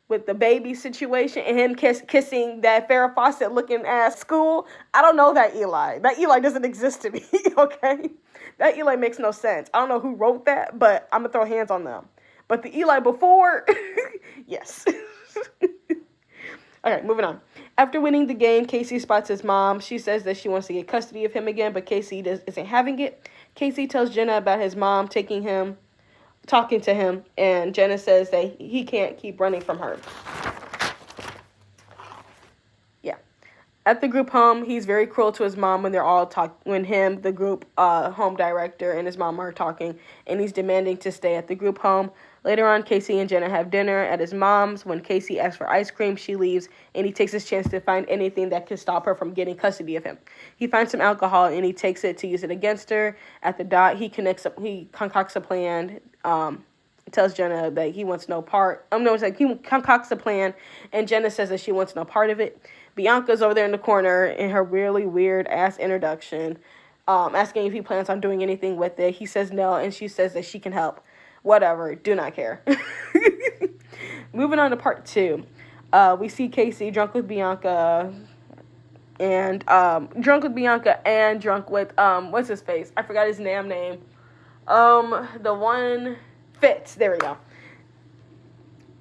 A: with the baby situation and him kissing that Farrah Fawcett looking ass school. I don't know that Eli. That Eli doesn't exist to me, okay? That Eli makes no sense. I don't know who wrote that, but I'm going to throw hands on them. But the Eli before, yes. Okay, moving on. After winning the game, K.C. spots his mom. She says that she wants to get custody of him again, but K.C. isn't having it. K.C. tells Jenna about his mom talking to him, and Jenna says that he can't keep running from her. Yeah. At the group home, he's very cruel to his mom when the group home director and his mom are talking, and he's demanding to stay at the group home. Later on, K.C. and Jenna have dinner at his mom's. When K.C. asks for ice cream, she leaves, and he takes his chance to find anything that could stop her from getting custody of him. He finds some alcohol, and he takes it to use it against her. At the dot, he concocts a plan, tells Jenna that he wants no part. He concocts a plan, and Jenna says that she wants no part of it. Bianca's over there in the corner in her really weird-ass introduction, asking if he plans on doing anything with it. He says no, and she says that she can help. Whatever, do not care. Moving on to part 2. We see K.C. drunk with Bianca and drunk with what's his face? I forgot his damn name. The one Fitz. There we go.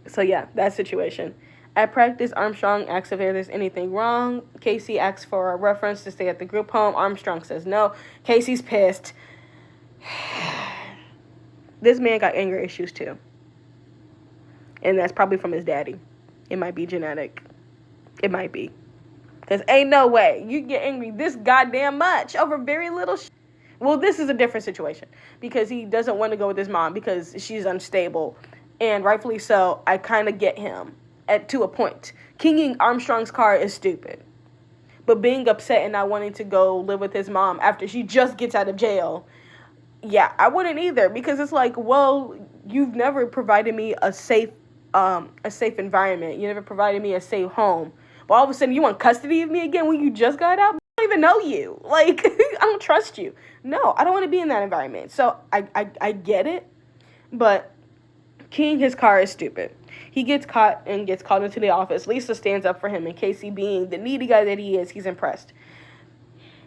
A: So yeah, that situation. At practice, Armstrong asks if there's anything wrong. K.C. asks for a reference to stay at the group home. Armstrong says no. K.C.'s pissed. This man got anger issues too. And that's probably from his daddy. It might be genetic. It might be. Because ain't no way you get angry this goddamn much over very little shit. Well, this is a different situation. Because he doesn't want to go with his mom because she's unstable. And rightfully so, I kind of get him. To a point. Kinging Armstrong's car is stupid. But being upset and not wanting to go live with his mom after she just gets out of jail, yeah, I wouldn't either. Because it's like, well, you've never provided me a safe environment. You never provided me a safe home. But all of a sudden, you want custody of me again when you just got out? I don't even know you. Like, I don't trust you. No, I don't want to be in that environment. So I get it. But keying his car is stupid. He gets caught and gets called into the office. Lisa stands up for him, and K.C., being the needy guy that he is, he's impressed.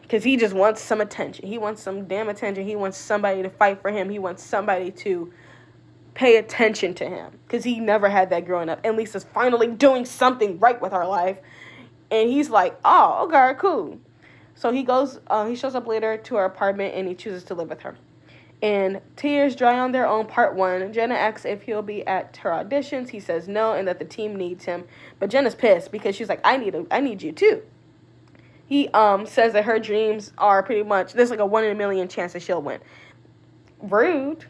A: Because he just wants some attention. He wants some damn attention. He wants somebody to fight for him. He wants somebody to pay attention to him. Because he never had that growing up. And Lisa's finally doing something right with her life. And he's like, oh, okay, cool. So he shows up later to her apartment, and he chooses to live with her. And Tears Dry on Their Own, Part 1. Jenna asks if he'll be at her auditions. He says no, and that the team needs him. But Jenna's pissed because she's like, I need you too. He says that her dreams are pretty much, there's like a 1 in a million chance that she'll win. Rude.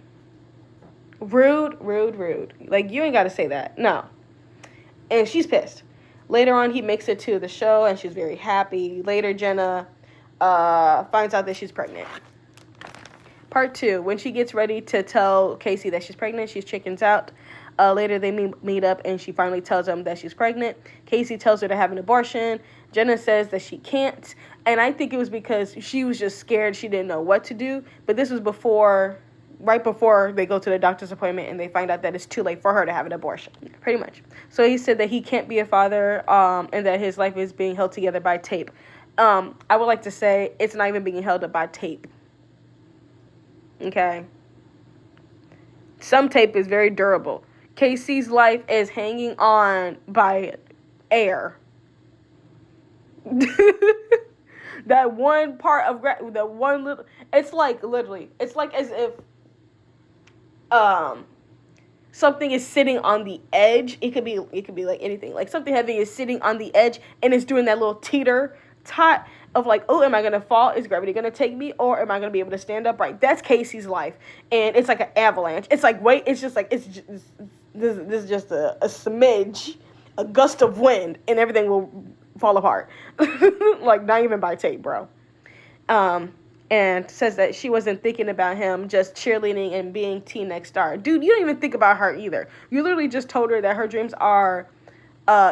A: Like, you ain't got to say that. No. And she's pissed. Later on, he makes it to the show, and she's very happy. Later, Jenna finds out that she's pregnant. Part 2. When she gets ready to tell K.C. that she's pregnant, she chickens out. Later, they meet up, and she finally tells him that she's pregnant. K.C. tells her to have an abortion. Jenna says that she can't. And I think it was because she was just scared. She didn't know what to do. But this was right before they go to the doctor's appointment, and they find out that it's too late for her to have an abortion, pretty much. So he said that he can't be a father, and that his life is being held together by tape. I would like to say it's not even being held up by tape. Okay? Some tape is very durable. K.C.'s life is hanging on by air. That one part of that one little, it's like literally, it's like as if something is sitting on the edge. It could be like anything. Like something heavy is sitting on the edge, and it's doing that little tot of like, oh, am I gonna fall? Is gravity gonna take me, or am I gonna be able to stand upright? That's K.C.'s life, and it's like an avalanche. It's like this is just a smidge, a gust of wind, and everything will fall apart. Like, not even by tape, bro. And says that she wasn't thinking about him, just cheerleading and being Team Next Star. Dude, you don't even think about her either. You literally just told her that her dreams are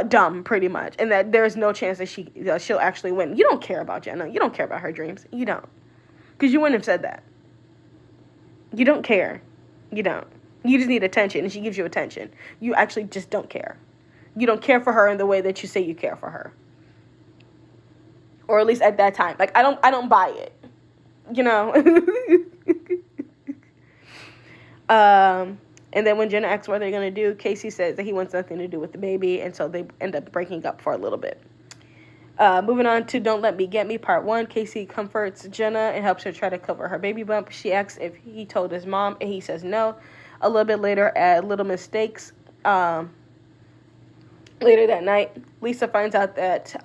A: dumb, pretty much, and that there's no chance that she'll actually win. You don't care about Jenna. You don't care about her dreams. You don't. Because you wouldn't have said that. You don't care. You don't. You just need attention, and she gives you attention. You actually just don't care. You don't care for her in the way that you say you care for her. Or at least at that time. Like, I don't buy it. You know? And then when Jenna asks what they're going to do, K.C. says that he wants nothing to do with the baby, and so they end up breaking up for a little bit. Moving on to Don't Let Me Get Me, Part 1. K.C. comforts Jenna and helps her try to cover her baby bump. She asks if he told his mom, and he says no. A little bit later, at Little Mistakes, later that night, Lisa finds out that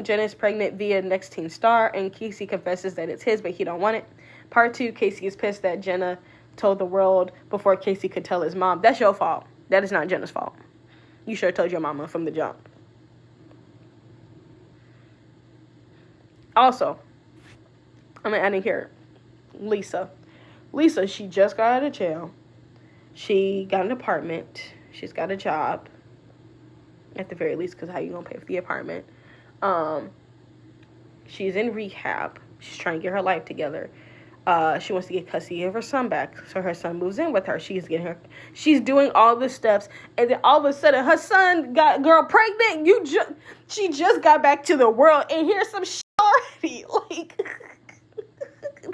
A: Jenna is pregnant via Next Teen Star, and K.C. confesses that it's his, but he don't want it. Part 2, K.C. is pissed that Jenna told the world before K.C. could tell his mom. That's your fault. That is not Jenna's fault. You should have told your mama from the jump. Also, I'm adding here, Lisa. Lisa, she just got out of jail. She got an apartment. She's got a job. At the very least, because how you gonna pay for the apartment? She's in rehab. She's trying to get her life together. She wants to get custody of her son back, so her son moves in with her. She's doing all the steps, and then all of a sudden, her son got girl pregnant. She just got back to the world, and here's some shit already. Like,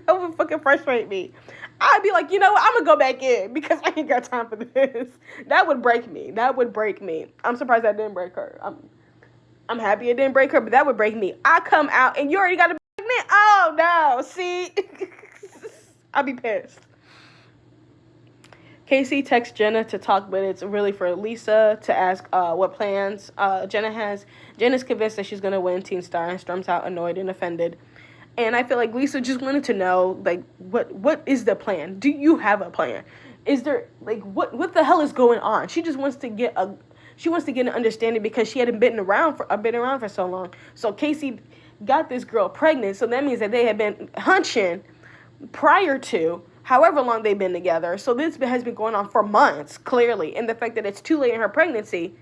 A: that would fucking frustrate me. I'd be like, you know what? I'm gonna go back in because I ain't got time for this. That would break me. I'm surprised that didn't break her. I'm happy it didn't break her, but that would break me. I come out and you already got a pregnant. Oh no! See, I'd be pissed. K.C. texts Jenna to talk, but it's really for Lisa to ask what plans Jenna has. Jenna's convinced that she's gonna win Teen Star and storms out annoyed and offended. And I feel like Lisa just wanted to know, like, what is the plan? Do you have a plan? Is there, like, what the hell is going on? She just wants to get an understanding because she hadn't been around for so long. So K.C. got this girl pregnant, so that means that they had been hunching prior to however long they've been together. So this has been going on for months, clearly. And the fact that it's too late in her pregnancy,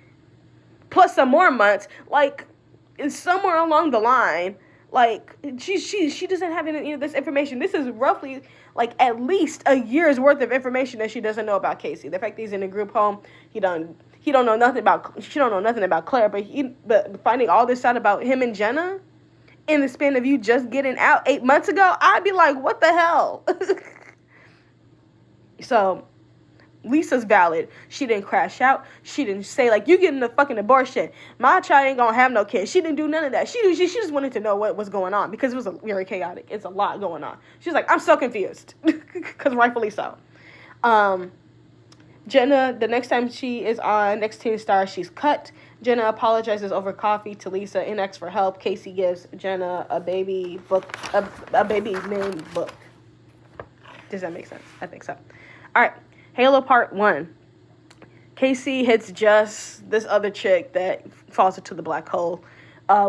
A: plus some more months, like, it's somewhere along the line. Like, she doesn't have any of this information. This is roughly, like, at least a year's worth of information that she doesn't know about K.C. The fact that he's in a group home, he done she don't know nothing about Claire, but finding all this out about him and Jenna in the span of you just getting out 8 months ago, I'd be like, what the hell? So Lisa's valid. She didn't crash out. She didn't say, like, you getting the fucking abortion. My child ain't gonna have no kids. She didn't do none of that. She just wanted to know what was going on because it was very chaotic. It's a lot going on. She's like, I'm so confused. Because rightfully so. Jenna, the next time she is on Next Teen Star, she's cut. Jenna apologizes over coffee to Lisa and asks for help. K.C gives Jenna a baby book, a baby name book. Does that make sense? I think so. All right. Halo Part 1. K.C hits just this other chick that falls into the black hole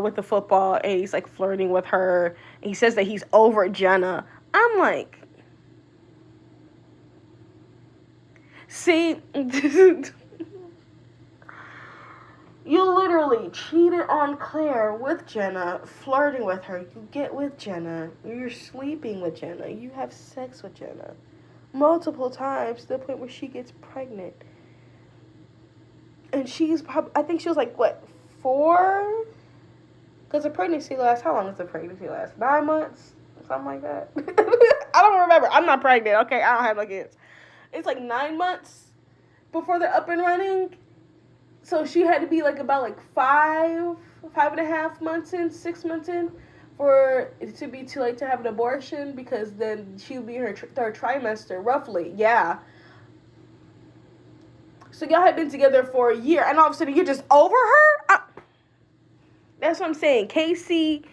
A: with the football, and he's, like, flirting with her. And he says that he's over Jenna. I'm like, see, you literally cheated on Claire with Jenna, flirting with her. You get with Jenna. You're sleeping with Jenna. You have sex with Jenna multiple times to the point where she gets pregnant. And she's probably, I think she was like, what, 4? Because the pregnancy lasts, how long does the pregnancy last? 9 months? Something like that. I don't remember. I'm not pregnant, okay? I don't have no kids. It's like 9 months before they're up and running. So she had to be like about like 5.5 months in, 6 months in, for it to be too late to have an abortion, because then she would be in her third trimester, roughly. Yeah. So y'all had been together for a year, and all of a sudden you're just over her? That's what I'm saying. KC's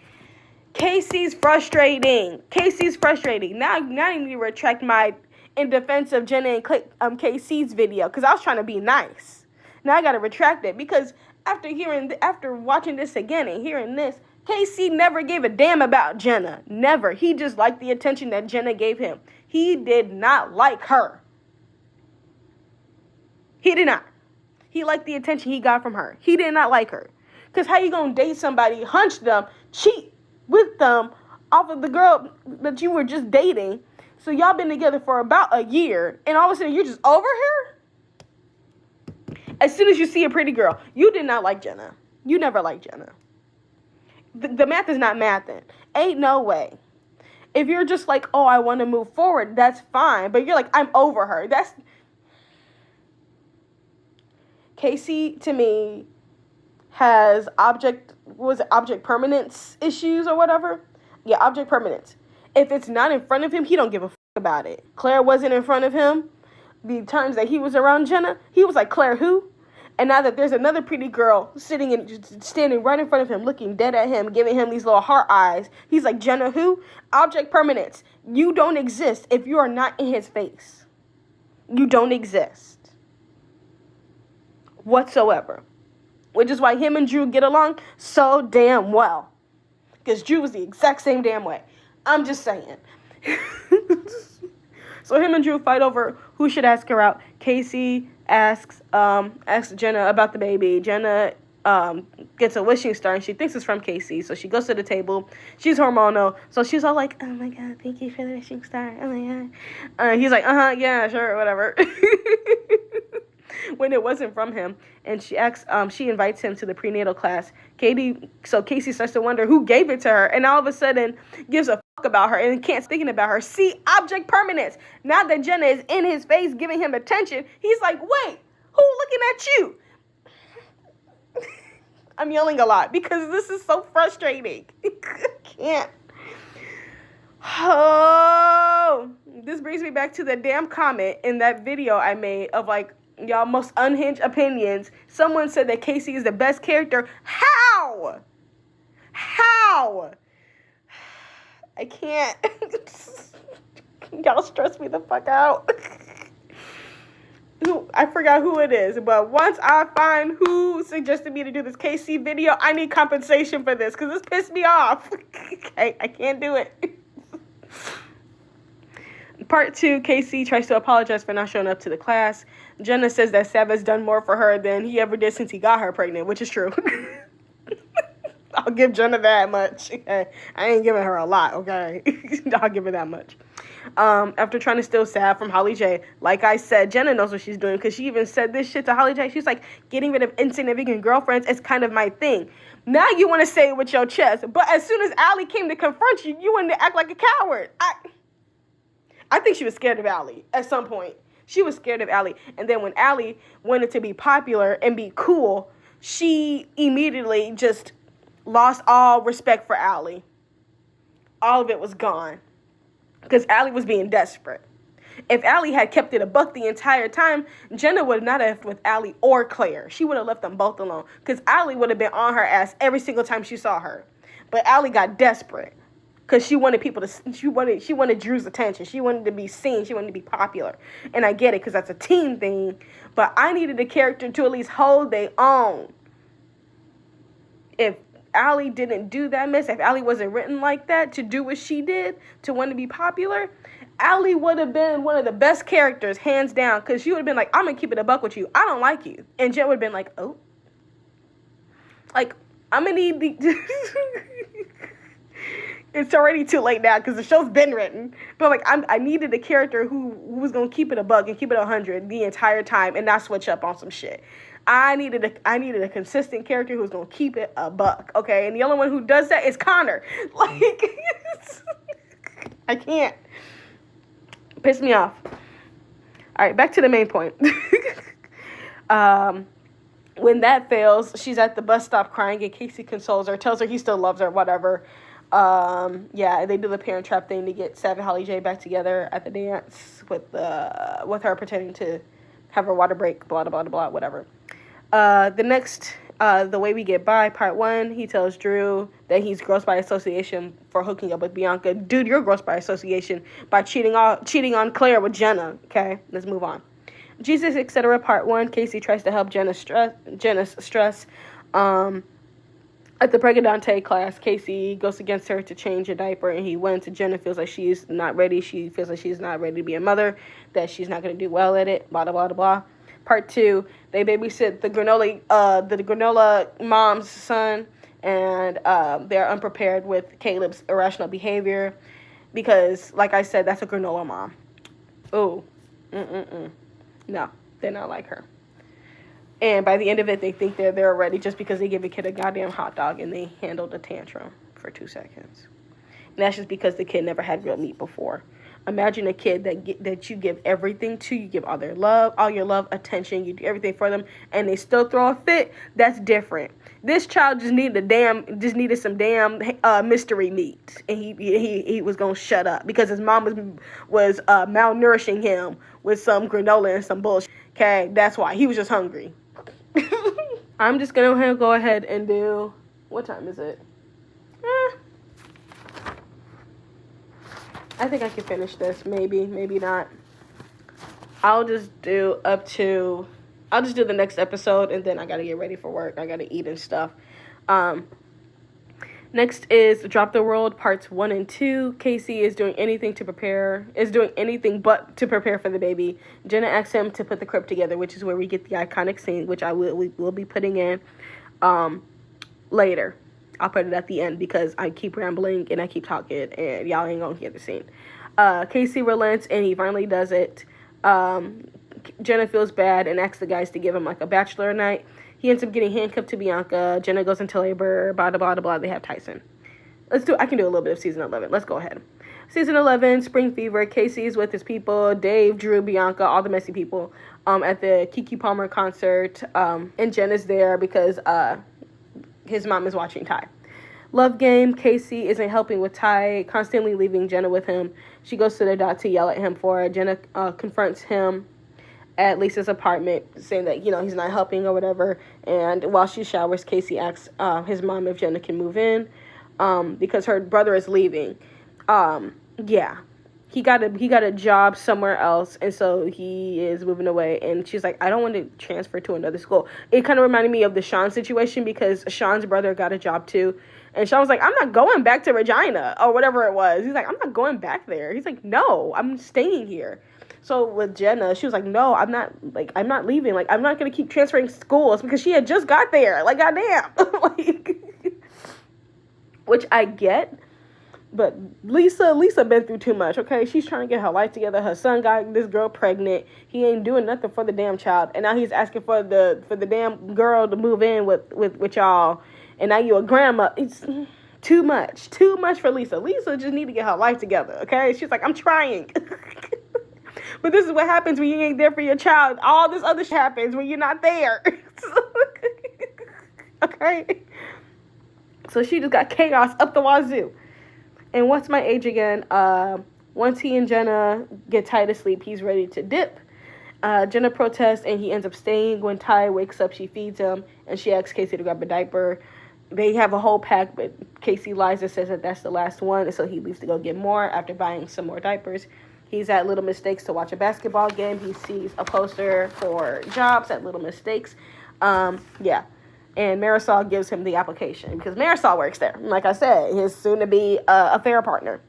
A: frustrating. KC's frustrating. Now I need to retract my in defense of Jenna and KC's video, because I was trying to be nice. Now I got to retract it, because after watching this again and hearing this, KC never gave a damn about Jenna. Never. He just liked the attention that Jenna gave him. He did not like her. He did not. He liked the attention he got from her. He did not like her. Because how you going to date somebody, hunch them, cheat with them off of the girl that you were just dating? So y'all been together for about a year, and all of a sudden you're just over her? As soon as you see a pretty girl, you did not like Jenna. You never liked Jenna. The math is not mathing. Ain't no way. If you're just like, oh, I want to move forward, that's fine. But you're like, I'm over her. That's... KC, to me, has object permanence issues or whatever? Yeah, object permanence. If it's not in front of him, he don't give a fuck about it. Claire wasn't in front of him. The times that he was around Jenna, he was like, Claire who? And now that there's another pretty girl standing right in front of him, looking dead at him, giving him these little heart eyes, he's like, Jenna who? Object permanence. You don't exist if you are not in his face. You don't exist whatsoever. Which is why him and Drew get along so damn well. Because Drew was the exact same damn way. I'm just saying. So him and Drew fight over who should ask her out. KC asks Jenna about the baby. Jenna gets a wishing star, and she thinks it's from KC. So she goes to the table. She's hormonal. So she's all like, oh my God, thank you for the wishing star. Oh my God. He's like, yeah, sure, whatever. When it wasn't from him. And she invites him to the prenatal class. So K.C starts to wonder who gave it to her, and all of a sudden gives a fuck about her and can't thinking about her. See, object permanence. Now that Jenna is in his face giving him attention, he's like, wait, who looking at you? I'm yelling a lot because this is so frustrating. I can't. Oh, this brings me back to the damn comment in that video I made of like, y'all most unhinged opinions. Someone said that KC is the best character. How? I can't. Y'all stress me the fuck out. I forgot who it is, but once I find who suggested me to do this KC video, I need compensation for this, because this pissed me off. I can't do it. Part 2, KC tries to apologize for not showing up to the class. Jenna says that Sava's done more for her than he ever did since he got her pregnant, which is true. I'll give Jenna that much. I ain't giving her a lot, okay? I'll give her that much. after trying to steal Sav from Holly J. Like I said, Jenna knows what she's doing because she even said this shit to Holly J. She's like, getting rid of insignificant girlfriends is kind of my thing. Now you want to say it with your chest, but as soon as Allie came to confront you, you wanted to act like a coward. I think she was scared of Allie at some point. She was scared of Allie. And then when Allie wanted to be popular and be cool, she immediately just lost all respect for Allie. All of it was gone. Because Allie was being desperate. If Allie had kept it a buck the entire time, Jenna would not have with Allie or Claire. She would have left them both alone. Because Allie would have been on her ass every single time she saw her. But Allie got desperate. Because she wanted people to, she wanted Drew's attention. She wanted to be seen. She wanted to be popular. And I get it because that's a team thing. But I needed a character to at least hold their own. If Allie didn't do that mess, if Allie wasn't written like that to do what she did, to want to be popular, Allie would have been one of the best characters, hands down. Because she would have been like, I'm going to keep it a buck with you. I don't like you. And Jen would have been like, oh. Like, I'm going to need the... It's already too late now because the show's been written. But like I needed a character who was gonna keep it a buck and keep it 100 the entire time and not switch up on some shit. I needed a consistent character who was gonna keep it a buck. Okay, and the only one who does that is Connor. Like I can't. Piss me off. All right, back to the main point. When that fails, she's at the bus stop crying and K.C consoles her, tells her he still loves her, whatever. Yeah, they do the Parent Trap thing to get Sav and Holly J back together at the dance with her pretending to have her water break, blah, blah, blah, blah, whatever. The next, The Way We Get By, part 1, he tells Drew that he's gross by association for hooking up with Bianca. Dude, you're gross by association by cheating on Claire with Jenna. Okay, let's move on. Jesus, etc., part 1, K.C tries to help Jenna's stress. At the Pregandante class, K.C goes against her to change a diaper, and he wins. Jenna feels like she's not ready. She feels like she's not ready to be a mother, that she's not going to do well at it, blah, blah, blah, blah. Part 2, they babysit the granola mom's son, and they're unprepared with Caleb's irrational behavior because, like I said, that's a granola mom. Ooh. No, they're not like her. And by the end of it, they think they're ready just because they give a kid a goddamn hot dog and they handled a tantrum for 2 seconds. And that's just because the kid never had real meat before. Imagine a kid that you give everything to, you give all your love, attention, you do everything for them, and they still throw a fit. That's different. This child just needed some damn mystery meat, and he was gonna shut up because his mom was malnourishing him with some granola and some bullshit. Okay, that's why he was just hungry. I'm just gonna go ahead and do. What time is it? I think I can finish this. Maybe not. I'll just do the next episode, and then I gotta get ready for work. I gotta eat and stuff. Next is Drop the World parts 1 and 2. K.C is doing anything but to prepare for the baby. Jenna asks him to put the crib together, which is where we get the iconic scene, which we will be putting in later. I'll put it at the end because I keep rambling and I keep talking and y'all ain't gonna hear the scene. K.C relents and he finally does it. Jenna feels bad and asks the guys to give him like a bachelor night. He ends up getting handcuffed to Bianca. Jenna goes into labor. Blah, blah, blah, blah. They have Tyson. I can do a little bit of season 11. Let's go ahead. Season 11, Spring Fever. K.C is with his people. Dave, Drew, Bianca, all the messy people at the Keke Palmer concert. And Jenna's there because his mom is watching Ty. Love game. K.C isn't helping with Ty, constantly leaving Jenna with him. She goes to the doc to yell at him for it. Jenna confronts him at Lisa's apartment, saying that, he's not helping or whatever. And while she showers, K.C asks his mom if Jenna can move in because her brother is leaving. Yeah. He got a job somewhere else, and so he is moving away. And she's like, I don't want to transfer to another school. It kind of reminded me of the Sean situation because Sean's brother got a job too. And Sean was like, I'm not going back to Regina or whatever it was. He's like, I'm not going back there. He's like, no, I'm staying here. So with Jenna, she was like, no, I'm not leaving. Like, I'm not going to keep transferring schools because she had just got there. Like, goddamn. Which I get. But Lisa been through too much, okay? She's trying to get her life together. Her son got this girl pregnant. He ain't doing nothing for the damn child. And now he's asking for the damn girl to move in with y'all. And now you a grandma. It's too much. Too much for Lisa. Lisa just need to get her life together, okay? She's like, I'm trying. But this is what happens when you ain't there for your child. All this other shit happens when you're not there. Okay? So she just got chaos up the wazoo. And what's my age again? Once he and Jenna get Ty to sleep, he's ready to dip. Jenna protests, and he ends up staying. When Ty wakes up, she feeds him, and she asks K.C to grab a diaper. They have a whole pack, but K.C lies and says that that's the last one, and so he leaves to go get more after buying some more diapers. He's at Little Mistakes to watch a basketball game. He sees a poster for jobs at Little Mistakes. Yeah. And Marisol gives him the application because Marisol works there. Like I said, his soon-to-be affair partner.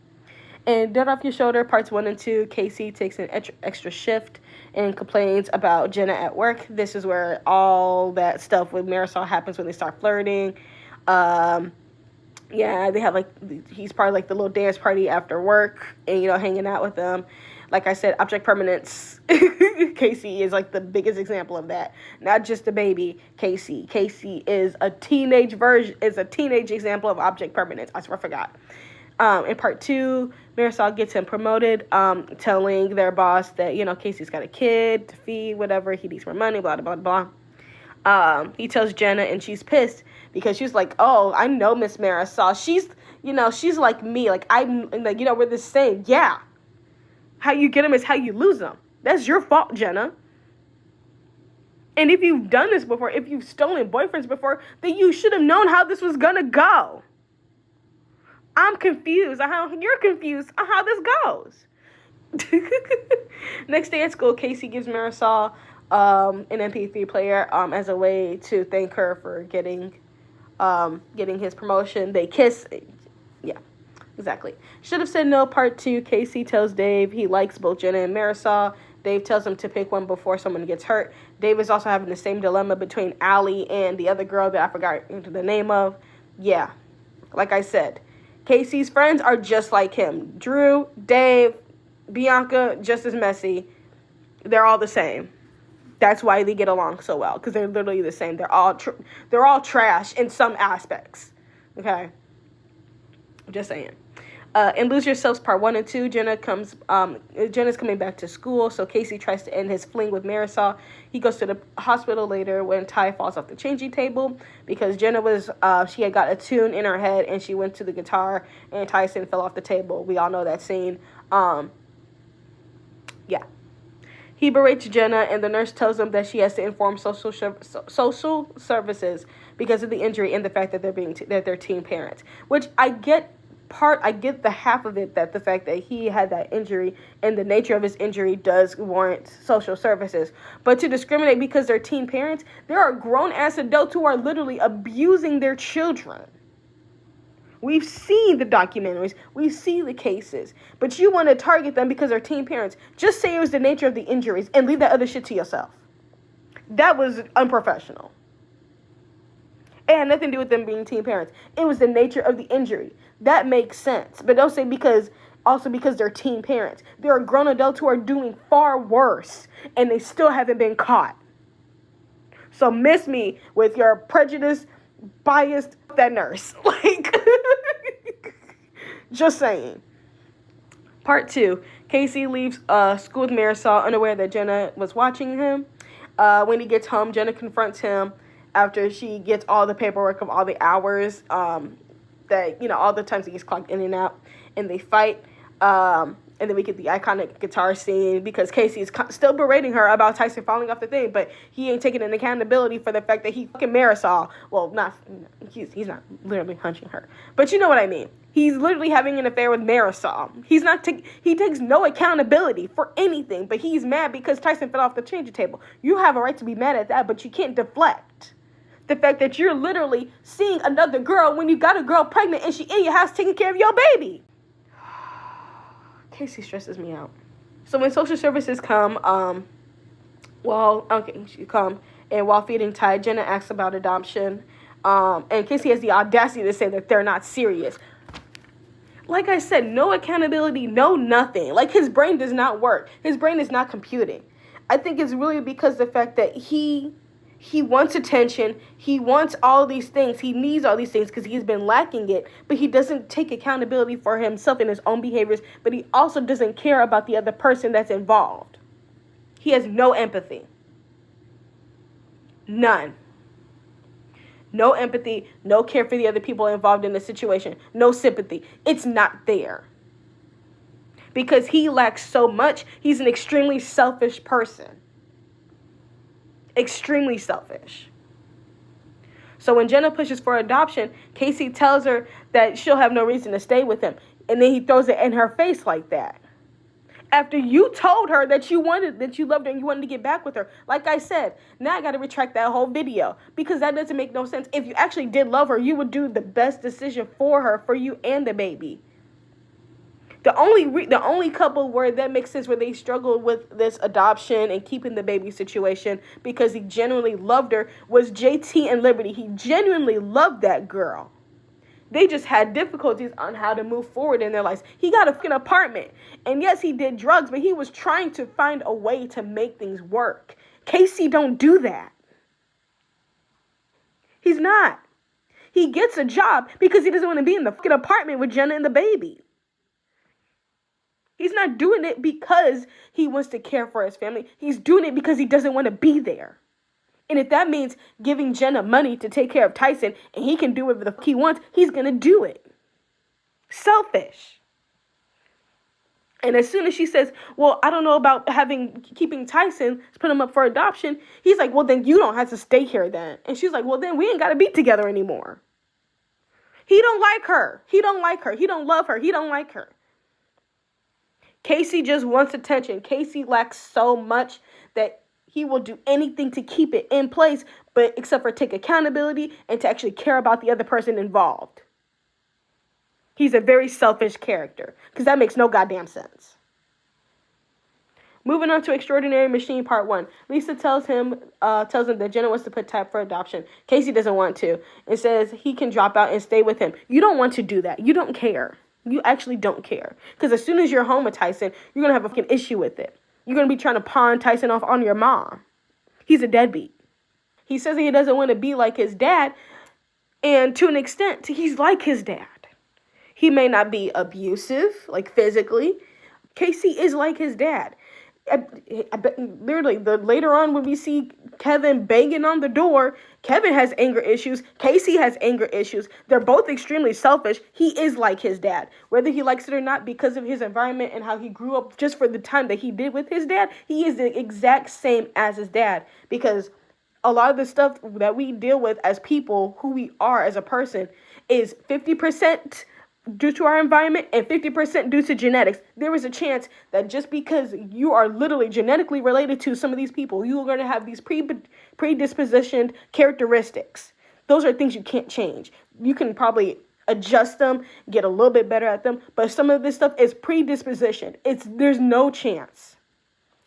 A: And Dead Off Your Shoulder, parts 1 and 2, K.C takes an extra shift and complains about Jenna at work. This is where all that stuff with Marisol happens when they start flirting. Yeah, they have he's part of the little dance party after work and, hanging out with them. Like I said, object permanence. K.C is the biggest example of that. Not just a baby. K.C is a teenage example of object permanence. I swear I forgot. In part 2, Marisol gets him promoted, telling their boss that, K.C.'s got a kid to feed, whatever. He needs more money, blah, blah, blah, blah. He tells Jenna, and she's pissed because she's like, oh, I know Miss Marisol. She's like me. We're the same. Yeah. How you get them is how you lose them. That's your fault, Jenna. And if you've done this before, if you've stolen boyfriends before, then you should have known how this was going to go. I'm confused on how you're confused on how this goes. Next day at school, K.C gives Marisol an MP3 player as a way to thank her for getting his promotion. They kiss. Yeah. Exactly. Should have said no, part 2. K.C tells Dave he likes both Jenna and Marisol. Dave tells him to pick one before someone gets hurt. Dave is also having the same dilemma between Allie and the other girl that I forgot the name of. Yeah. Like I said, K.C.'s friends are just like him. Drew, Dave, Bianca, just as messy. They're all the same. That's why they get along so well, because they're literally the same. They're all trash in some aspects. Okay? Just saying. In Lose Yourselves Part 1 and 2, Jenna's coming back to school, so K.C tries to end his fling with Marisol. He goes to the hospital later when Ty falls off the changing table because Jenna she had got a tune in her head and she went to the guitar and Tyson fell off the table. We all know that scene. Yeah. He berates Jenna and the nurse tells him that she has to inform social services because of the injury and the fact that they're teen parents, which I get the half of it, that the fact that he had that injury and the nature of his injury does warrant social services. But to discriminate because they're teen parents, there are grown-ass adults who are literally abusing their children. We've seen the documentaries. We've seen the cases. But you want to target them because they're teen parents. Just say it was the nature of the injuries and leave that other shit to yourself. That was unprofessional. It had nothing to do with them being teen parents. It was the nature of the injury. That makes sense. But don't say because they're teen parents. There are grown adults who are doing far worse, and they still haven't been caught. So miss me with your prejudice, biased, that nurse. Just saying. Part 2. K.C leaves school with Marisol, unaware that Jenna was watching him. When he gets home, Jenna confronts him after she gets all the paperwork of all the hours that, all the times he gets clocked in and out, and they fight. And then we get the iconic guitar scene because K.C is still berating her about Tyson falling off the thing, but he ain't taking an accountability for the fact that he fucking Marisol. Well, he's not literally punching her, but you know what I mean. He's literally having an affair with Marisol. He takes no accountability for anything, but he's mad because Tyson fell off the changing table. You have a right to be mad at that, but you can't deflect the fact that you're literally seeing another girl when you got a girl pregnant and she in your house taking care of your baby. K.C stresses me out. So when social services come, she come, and while feeding Ty, Jenna asks about adoption, and K.C has the audacity to say that they're not serious. like I said, no accountability, no nothing. Like, his brain does not work. His brain is not computing. I think it's really because of the fact that he wants attention. He wants all these things. He needs all these things because he's been lacking it. But he doesn't take accountability for himself and his own behaviors. But he also doesn't care about the other person that's involved. He has no empathy. None. No empathy, no care for the other people involved in the situation, no sympathy. It's not there. Because he lacks so much, he's an extremely selfish person. Extremely selfish. So when Jenna pushes for adoption, K.C tells her that she'll have no reason to stay with him. And then he throws it in her face like that. After you told her that you loved her and you wanted to get back with her. Like I said, now I got to retract that whole video because that doesn't make no sense. If you actually did love her, you would do the best decision for her, for you and the baby. The only couple where that makes sense, where they struggled with this adoption and keeping the baby situation because he genuinely loved her, was JT and Liberty. He genuinely loved that girl. They just had difficulties on how to move forward in their lives. He got a fucking apartment. And yes, he did drugs, but he was trying to find a way to make things work. K.C. don't do that. He's not. He gets a job because he doesn't want to be in the fucking apartment with Jenna and the baby. He's not doing it because he wants to care for his family. He's doing it because he doesn't want to be there. And if that means giving Jenna money to take care of Tyson and he can do whatever the fuck he wants, he's going to do it. Selfish. And as soon as she says, well, I don't know about keeping Tyson, put him up for adoption, he's like, well, then you don't have to stay here then. And she's like, well, then we ain't got to be together anymore. He don't like her. He don't like her. He don't love her. He don't like her. K.C. just wants attention. K.C. lacks so much that he will do anything to keep it in place, but except for take accountability and to actually care about the other person involved. He's a very selfish character, because that makes no goddamn sense. Moving on to Extraordinary Machine Part 1. Lisa tells him that Jenna wants to put Tap for adoption. K.C. doesn't want to, and says he can drop out and stay with him. You don't want to do that. You don't care. You actually don't care. Because as soon as you're home with Tyson, you're going to have a fucking issue with it. You're going to be trying to pawn Tyson off on your mom. He's a deadbeat. He says that he doesn't want to be like his dad. And to an extent, he's like his dad. He may not be abusive, like physically. K.C. is like his dad. Literally, later on when we see Kevin banging on the door, Kevin has anger issues. K.C. has anger issues. They're both extremely selfish. He is like his dad. Whether he likes it or not, because of his environment and how he grew up just for the time that he did with his dad, he is the exact same as his dad. Because a lot of the stuff that we deal with as people, who we are as a person, is 50% due to our environment and 50% due to genetics. There is a chance that just because you are literally genetically related to some of these people, you are going to have these predispositioned characteristics. Those are things you can't change. You can probably adjust them, get a little bit better at them, but some of this stuff is predisposition. There's no chance.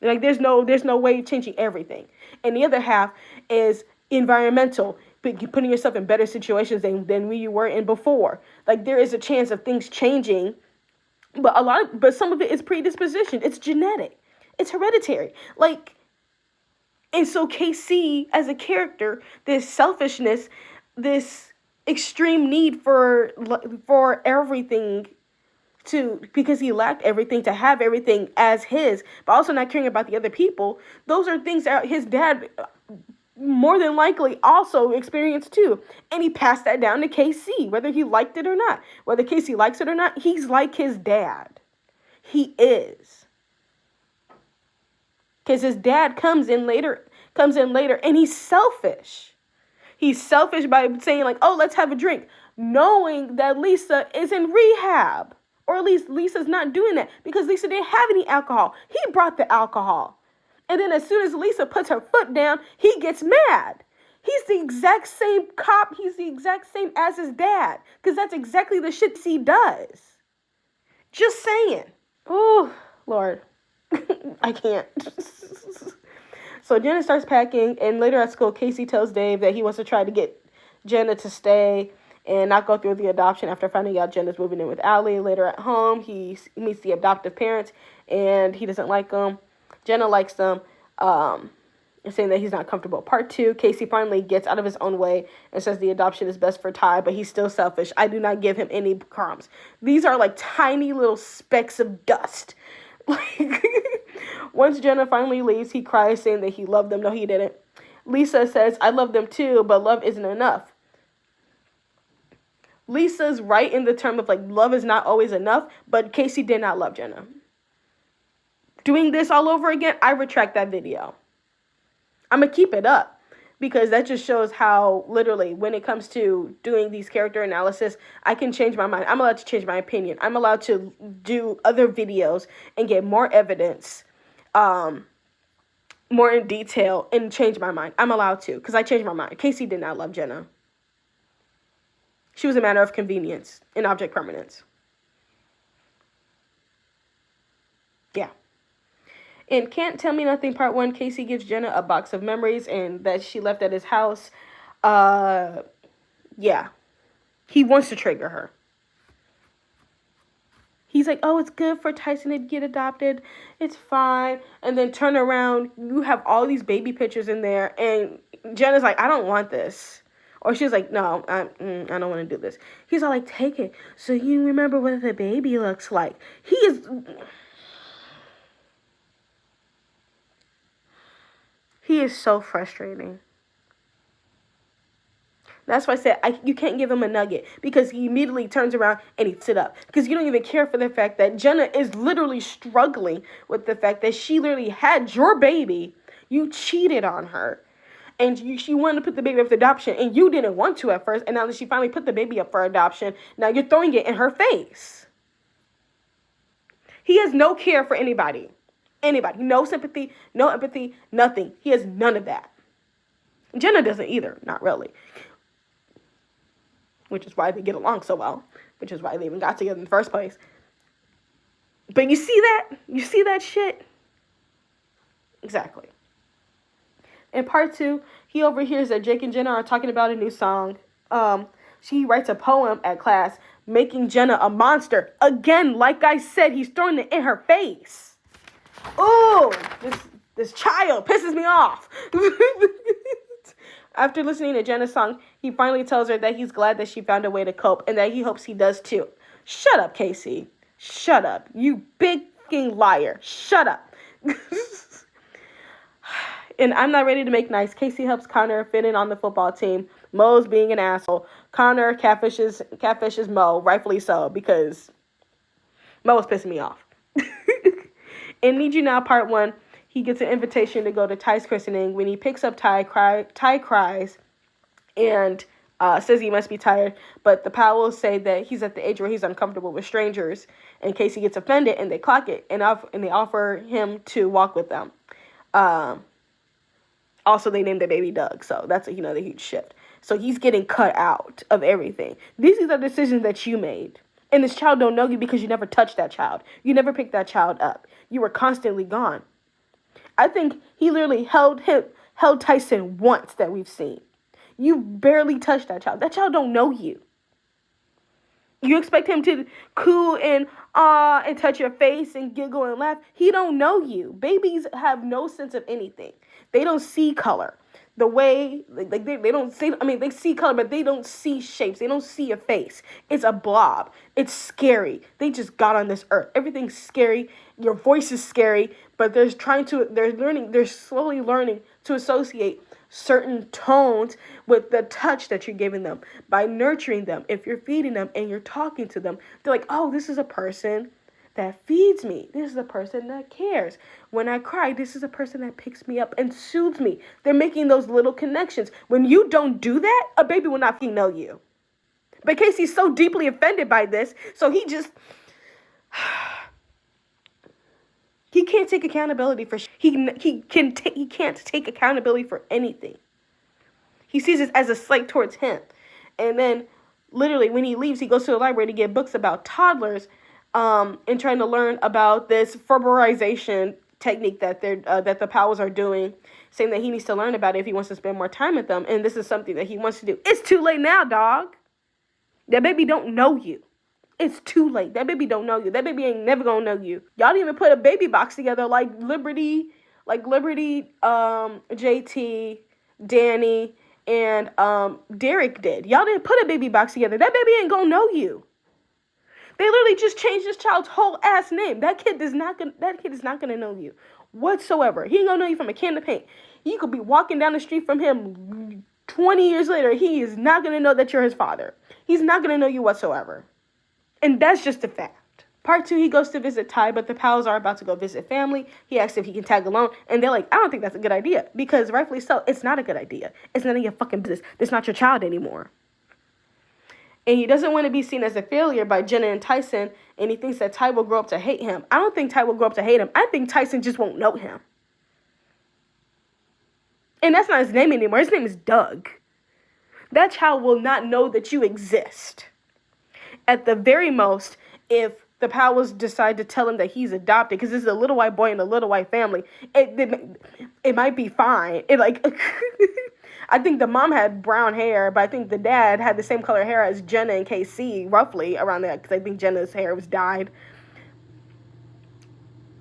A: Like there's no way of changing everything. And the other half is environmental, putting yourself in better situations than you were in before. Like there is a chance of things changing, but some of it is predisposition. It's genetic. It's hereditary. And so K.C. as a character, this selfishness, this extreme need for everything, because he lacked everything, to have everything as his, but also not caring about the other people. Those are things that his dad more than likely also experienced too. And he passed that down to K.C., whether he liked it or not. Whether K.C. likes it or not, he's like his dad. He is. Because his dad comes in later, and he's selfish. He's selfish by saying like, oh, let's have a drink, knowing that Lisa is in rehab. Or at least Lisa's not doing that because Lisa didn't have any alcohol. He brought the alcohol. And then as soon as Lisa puts her foot down, he gets mad. He's the exact same cop. He's the exact same as his dad. Because that's exactly the shit he does. Just saying. Oh, Lord. I can't. So Jenna starts packing. And later at school, K.C. tells Dave that he wants to try to get Jenna to stay. and not go through the adoption after finding out Jenna's moving in with Allie. Later at home, he meets the adoptive parents, and he doesn't like them. Jenna likes them, saying that he's not comfortable. Part 2, K.C finally gets out of his own way and says the adoption is best for Ty, but he's still selfish. I do not give him any crumbs. These are like tiny little specks of dust. Like, once Jenna finally leaves, he cries, saying that he loved them. No, he didn't. Lisa says, I love them too, but love isn't enough. Lisa's right in the term of, like, love is not always enough, but K.C did not love Jenna. Doing this all over again, I retract that video. I'm going to keep it up, because that just shows how, literally, when it comes to doing these character analysis, I can change my mind. I'm allowed to change my opinion. I'm allowed to do other videos and get more evidence, more in detail, and change my mind. I'm allowed to, because I changed my mind. K.C did not love Jenna. She was a matter of convenience and object permanence. Yeah. In Can't Tell Me Nothing Part 1, K.C gives Jenna a box of memories and that she left at his house. Yeah. He wants to trigger her. He's like, oh, it's good for Tyson to get adopted. It's fine. And then turn around, you have all these baby pictures in there, and Jenna's like, I don't want this. Or she's like, no, I don't want to do this. He's all like, take it so you remember what the baby looks like. He is so frustrating. That's why I said you can't give him a nugget, because he immediately turns around and he sits up. Because you don't even care for the fact that Jenna is literally struggling with the fact that she literally had your baby. You cheated on her. And she wanted to put the baby up for adoption, and you didn't want to at first. And now that she finally put the baby up for adoption, now you're throwing it in her face. He has no care for anybody. Anybody. No sympathy, no empathy, nothing. He has none of that. Jenna doesn't either. Not really. Which is why they get along so well. Which is why they even got together in the first place. But you see that? You see that shit? Exactly. In part 2, he overhears that Jake and Jenna are talking about a new song. She writes a poem at class, making Jenna a monster. Again, like I said, he's throwing it in her face. Ooh, this child pisses me off. After listening to Jenna's song, he finally tells her that he's glad that she found a way to cope and that he hopes he does too. Shut up, K.C. Shut up. You big fucking liar. Shut up. And I'm not ready to make nice. K.C helps Connor fit in on the football team. Mo's being an asshole. Connor catfishes Mo, rightfully so, because Mo was pissing me off. In Need You Now Part 1, he gets an invitation to go to Ty's christening. When he picks up Ty cries and says he must be tired. But the Powells say that he's at the age where he's uncomfortable with strangers. And K.C gets offended, and they clock it, and they offer him to walk with them. Also, they named their baby Doug, so that's another huge shift. So he's getting cut out of everything. These are decisions that you made. And this child don't know you because you never touched that child. You never picked that child up. You were constantly gone. I think he literally held Tyson once that we've seen. You barely touched that child. That child don't know you. You expect him to coo and touch your face and giggle and laugh. He don't know you. Babies have no sense of anything. They don't see color. The way, like they don't see, they see color, but they don't see shapes. They don't see a face. It's a blob. It's scary. They just got on this earth. Everything's scary. Your voice is scary, but they're slowly learning to associate certain tones with the touch that you're giving them by nurturing them. If you're feeding them and you're talking to them, they're like, oh, this is a person that feeds me. This is a person that cares. When I cry, this is a person that picks me up and soothes me. They're making those little connections. When you don't do that, a baby will not know you. But K.C.'s so deeply offended by this, so he just he can't take accountability for he can't take accountability for anything. He sees it as a slight towards him. And then literally when he leaves, he goes to the library to get books about toddlers and trying to learn about this fertilization technique that that the Powells are doing, saying that he needs to learn about it if he wants to spend more time with them. And this is something that he wants to do. It's too late now, dog. That baby don't know you. It's too late. That baby don't know you. That baby ain't never gonna know you. Y'all didn't even put a baby box together like Liberty, JT, Danny, and Derek did. Y'all didn't put a baby box together. That baby ain't gonna know you. They literally just changed this child's whole ass name. That kid is not gonna know you whatsoever. He ain't gonna know you from a can of paint. You could be walking down the street from him 20 years later. He is not gonna know that you're his father. He's not gonna know you whatsoever. And that's just a fact. Part 2, he goes to visit Ty, but the pals are about to go visit family. He asks if he can tag along, and they're like, I don't think that's a good idea. Because rightfully so, it's not a good idea. It's none of your fucking business. It's not your child anymore. And he doesn't want to be seen as a failure by Jenna and Tyson, and he thinks that Ty will grow up to hate him. I don't think Ty will grow up to hate him. I think Tyson just won't know him. And that's not his name anymore. His name is Doug. That child will not know that you exist. At the very most, if the Powells decide to tell him that he's adopted, because this is a little white boy in a little white family, it might be fine. I think the mom had brown hair, but I think the dad had the same color hair as Jenna and K.C, roughly, around that, because I think Jenna's hair was dyed.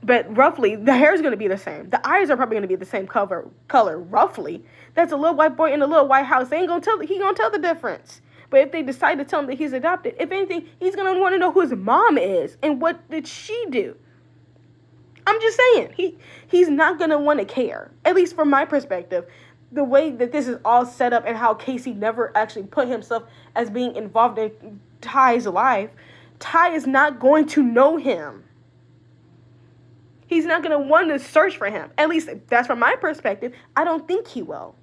A: But roughly, the hair is going to be the same. The eyes are probably going to be the same color, roughly. That's a little white boy in a little white house. He gonna tell the difference. But if they decide to tell him that he's adopted, if anything, he's going to want to know who his mom is and what did she do. I'm just saying, he's not going to want to care, at least from my perspective. The way that this is all set up and how K.C never actually put himself as being involved in Ty's life, Ty is not going to know him. He's not going to want to search for him. At least that's from my perspective. I don't think he will.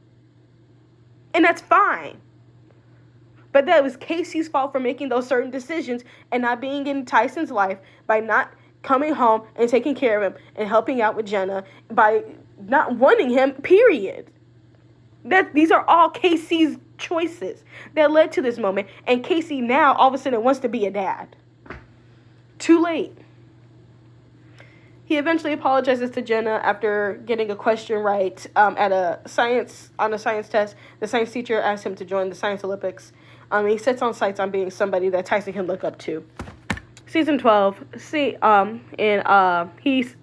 A: And that's fine. But that was K.C.'s fault for making those certain decisions and not being in Tyson's life by not coming home and taking care of him and helping out with Jenna, by not wanting him, period. These are all K.C.'s choices that led to this moment. And K.C. now all of a sudden wants to be a dad. Too late. He eventually apologizes to Jenna after getting a question right on a science test. The science teacher asked him to join the Science Olympics. He sets on sights on being somebody that Tyson can look up to. Season 12, he's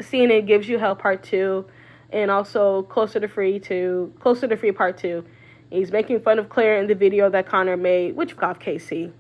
A: Seeing It Gives You Hell Part 2, and also Closer to Free Part 2. He's making fun of Claire in the video that Connor made, which off K.C.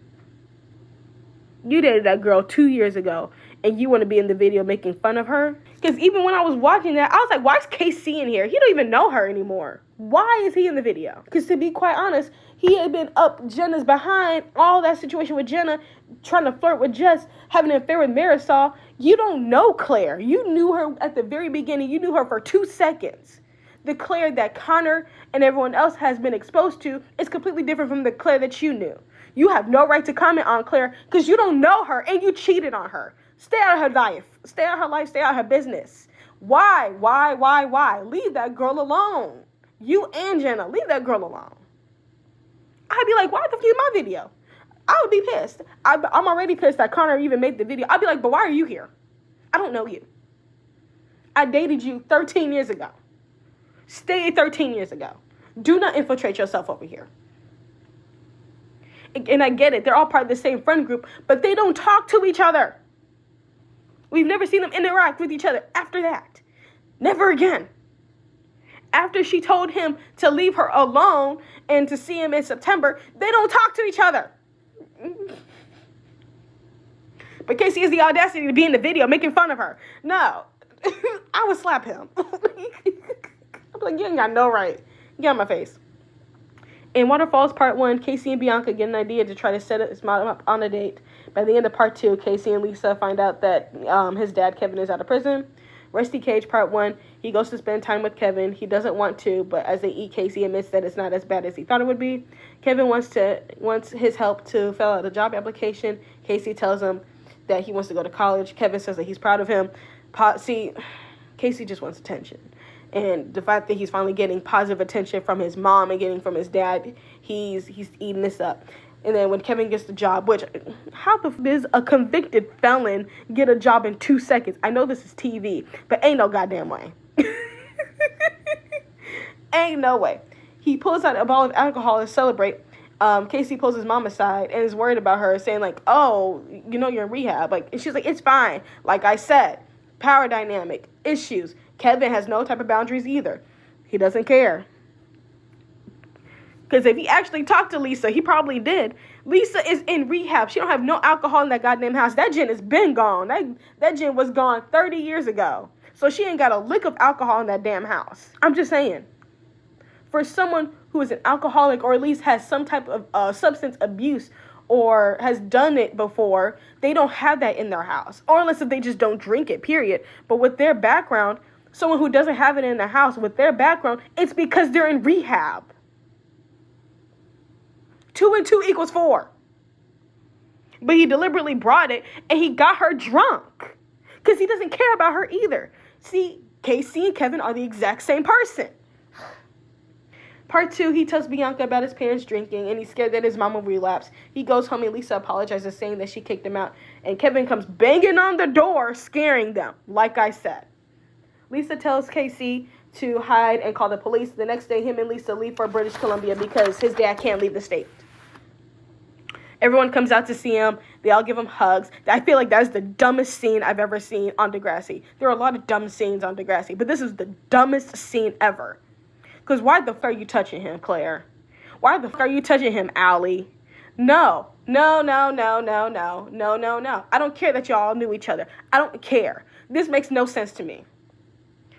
A: You dated that girl 2 years ago, and you want to be in the video making fun of her? Because even when I was watching that, I was like, why is K.C. in here? He don't even know her anymore. Why is he in the video? Because to be quite honest, he had been up Jenna's behind, all that situation with Jenna, trying to flirt with Jess, having an affair with Marisol. You don't know Claire. You knew her at the very beginning. You knew her for 2 seconds. The Claire that Connor and everyone else has been exposed to is completely different from the Claire that you knew. You have no right to comment on Claire because you don't know her and you cheated on her. Stay out of her life. Stay out of her life. Stay out of her business. Why? Leave that girl alone. You and Jenna, leave that girl alone. I'd be like, why the fuck is my video? I would be pissed. I'm already pissed that Connor even made the video. I'd be like, but why are you here? I don't know you. I dated you 13 years ago. Stay 13 years ago. Do not infiltrate yourself over here. And I get it. They're all part of the same friend group, but they don't talk to each other. We've never seen them interact with each other after that. Never again. After she told him to leave her alone and to see him in September, they don't talk to each other. But K.C. has the audacity to be in the video making fun of her. No. I would slap him. I'm like, you ain't got no right. Get out of my face. In Waterfalls Part 1, K.C. and Bianca get an idea to try to set his mom up on a date. By the end of Part 2, K.C. and Lisa find out that his dad, Kevin, is out of prison. Rusty Cage Part 1, he goes to spend time with Kevin. He doesn't want to, but as they eat, K.C. admits that it's not as bad as he thought it would be. Kevin wants his help to fill out a job application. K.C. tells him that he wants to go to college. Kevin says that he's proud of him. K.C. just wants attention. And the fact that he's finally getting positive attention from his mom and getting from his dad, he's eating this up. And then when Kevin gets the job, which, how the f*** is a convicted felon get a job in 2 seconds? I know this is TV, but ain't no goddamn way. Ain't no way. He pulls out a bottle of alcohol to celebrate. K.C pulls his mom aside and is worried about her, saying like, oh, you know, you're in rehab. Like, and she's like, it's fine. Like I said, power dynamic, issues. Kevin has no type of boundaries either. He doesn't care. Because if he actually talked to Lisa, he probably did. Lisa is in rehab. She don't have no alcohol in that goddamn house. That gin has been gone. That gin was gone 30 years ago. So she ain't got a lick of alcohol in that damn house. I'm just saying. For someone who is an alcoholic or at least has some type of substance abuse or has done it before, they don't have that in their house. Or unless if they just don't drink it, period. But with their background, someone who doesn't have it in their house, with their background, it's because they're in rehab. 2 and 2 equals 4. But he deliberately brought it and he got her drunk. Because he doesn't care about her either. See, K.C and Kevin are the exact same person. Part 2, he tells Bianca about his parents drinking and he's scared that his mom will relapse. He goes home and Lisa apologizes, saying that she kicked him out. And Kevin comes banging on the door, scaring them, like I said. Lisa tells K.C to hide and call the police. The next day, him and Lisa leave for British Columbia because his dad can't leave the state. Everyone comes out to see him. They all give him hugs. I feel like that's the dumbest scene I've ever seen on Degrassi. There are a lot of dumb scenes on Degrassi, but this is the dumbest scene ever. Because why the fuck are you touching him, Claire? Why the fuck are you touching him, Allie? No. No. I don't care that y'all knew each other. I don't care. This makes no sense to me.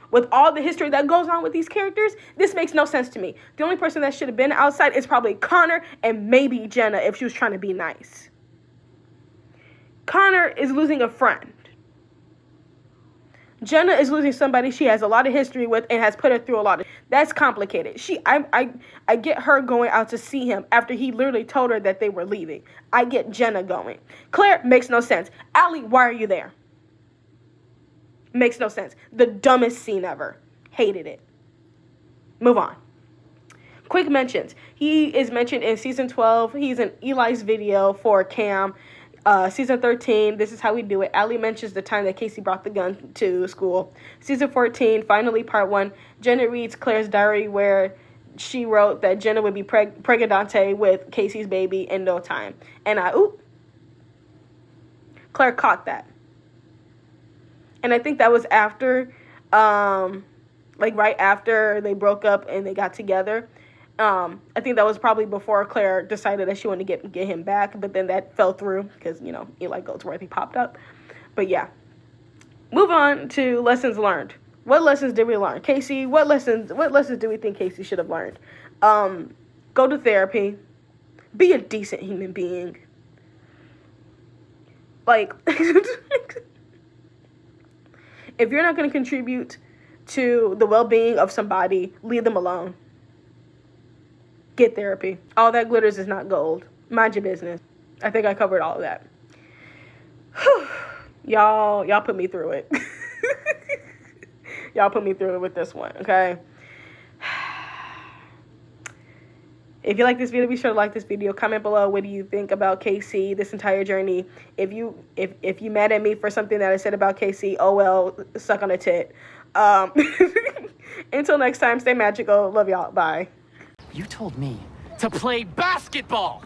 A: With all the history that goes on with these characters, this makes no sense to me. The only person that should have been outside is probably Connor and maybe Jenna if she was trying to be nice. Connor is losing a friend. Jenna is losing somebody she has a lot of history with and has put her through a lot of... That's complicated. I get her going out to see him after he literally told her that they were leaving. I get Jenna going. Claire makes no sense. Allie, why are you there? Makes no sense. The dumbest scene ever. Hated it. Move on. Quick mentions. He is mentioned in season 12. He's in Eli's video for Cam. Season 13, this is how we do it. Allie mentions the time that K.C brought the gun to school. Season 14, finally part 1. Jenna reads Claire's diary where she wrote that Jenna would be pregnant with K.C.'s baby in no time. And Claire caught that. And I think that was after, right after they broke up and they got together. I think that was probably before Claire decided that she wanted to get him back, but then that fell through because, Eli Goldsworthy popped up. But yeah. Move on to lessons learned. What lessons did we learn? K.C, what lessons do we think K.C should have learned? Go to therapy. Be a decent human being. If you're not going to contribute to the well-being of somebody, leave them alone. Get therapy. All that glitters is not gold. Mind your business. I think I covered all of that. Whew. Y'all put me through it. Y'all put me through it with this one, okay? If you like this video, be sure to like this video. Comment below, what do you think about K.C. this entire journey? If you mad at me for something that I said about K.C., oh well, suck on a tit. Until next time, stay magical. Love y'all. Bye.
B: You told me to play basketball.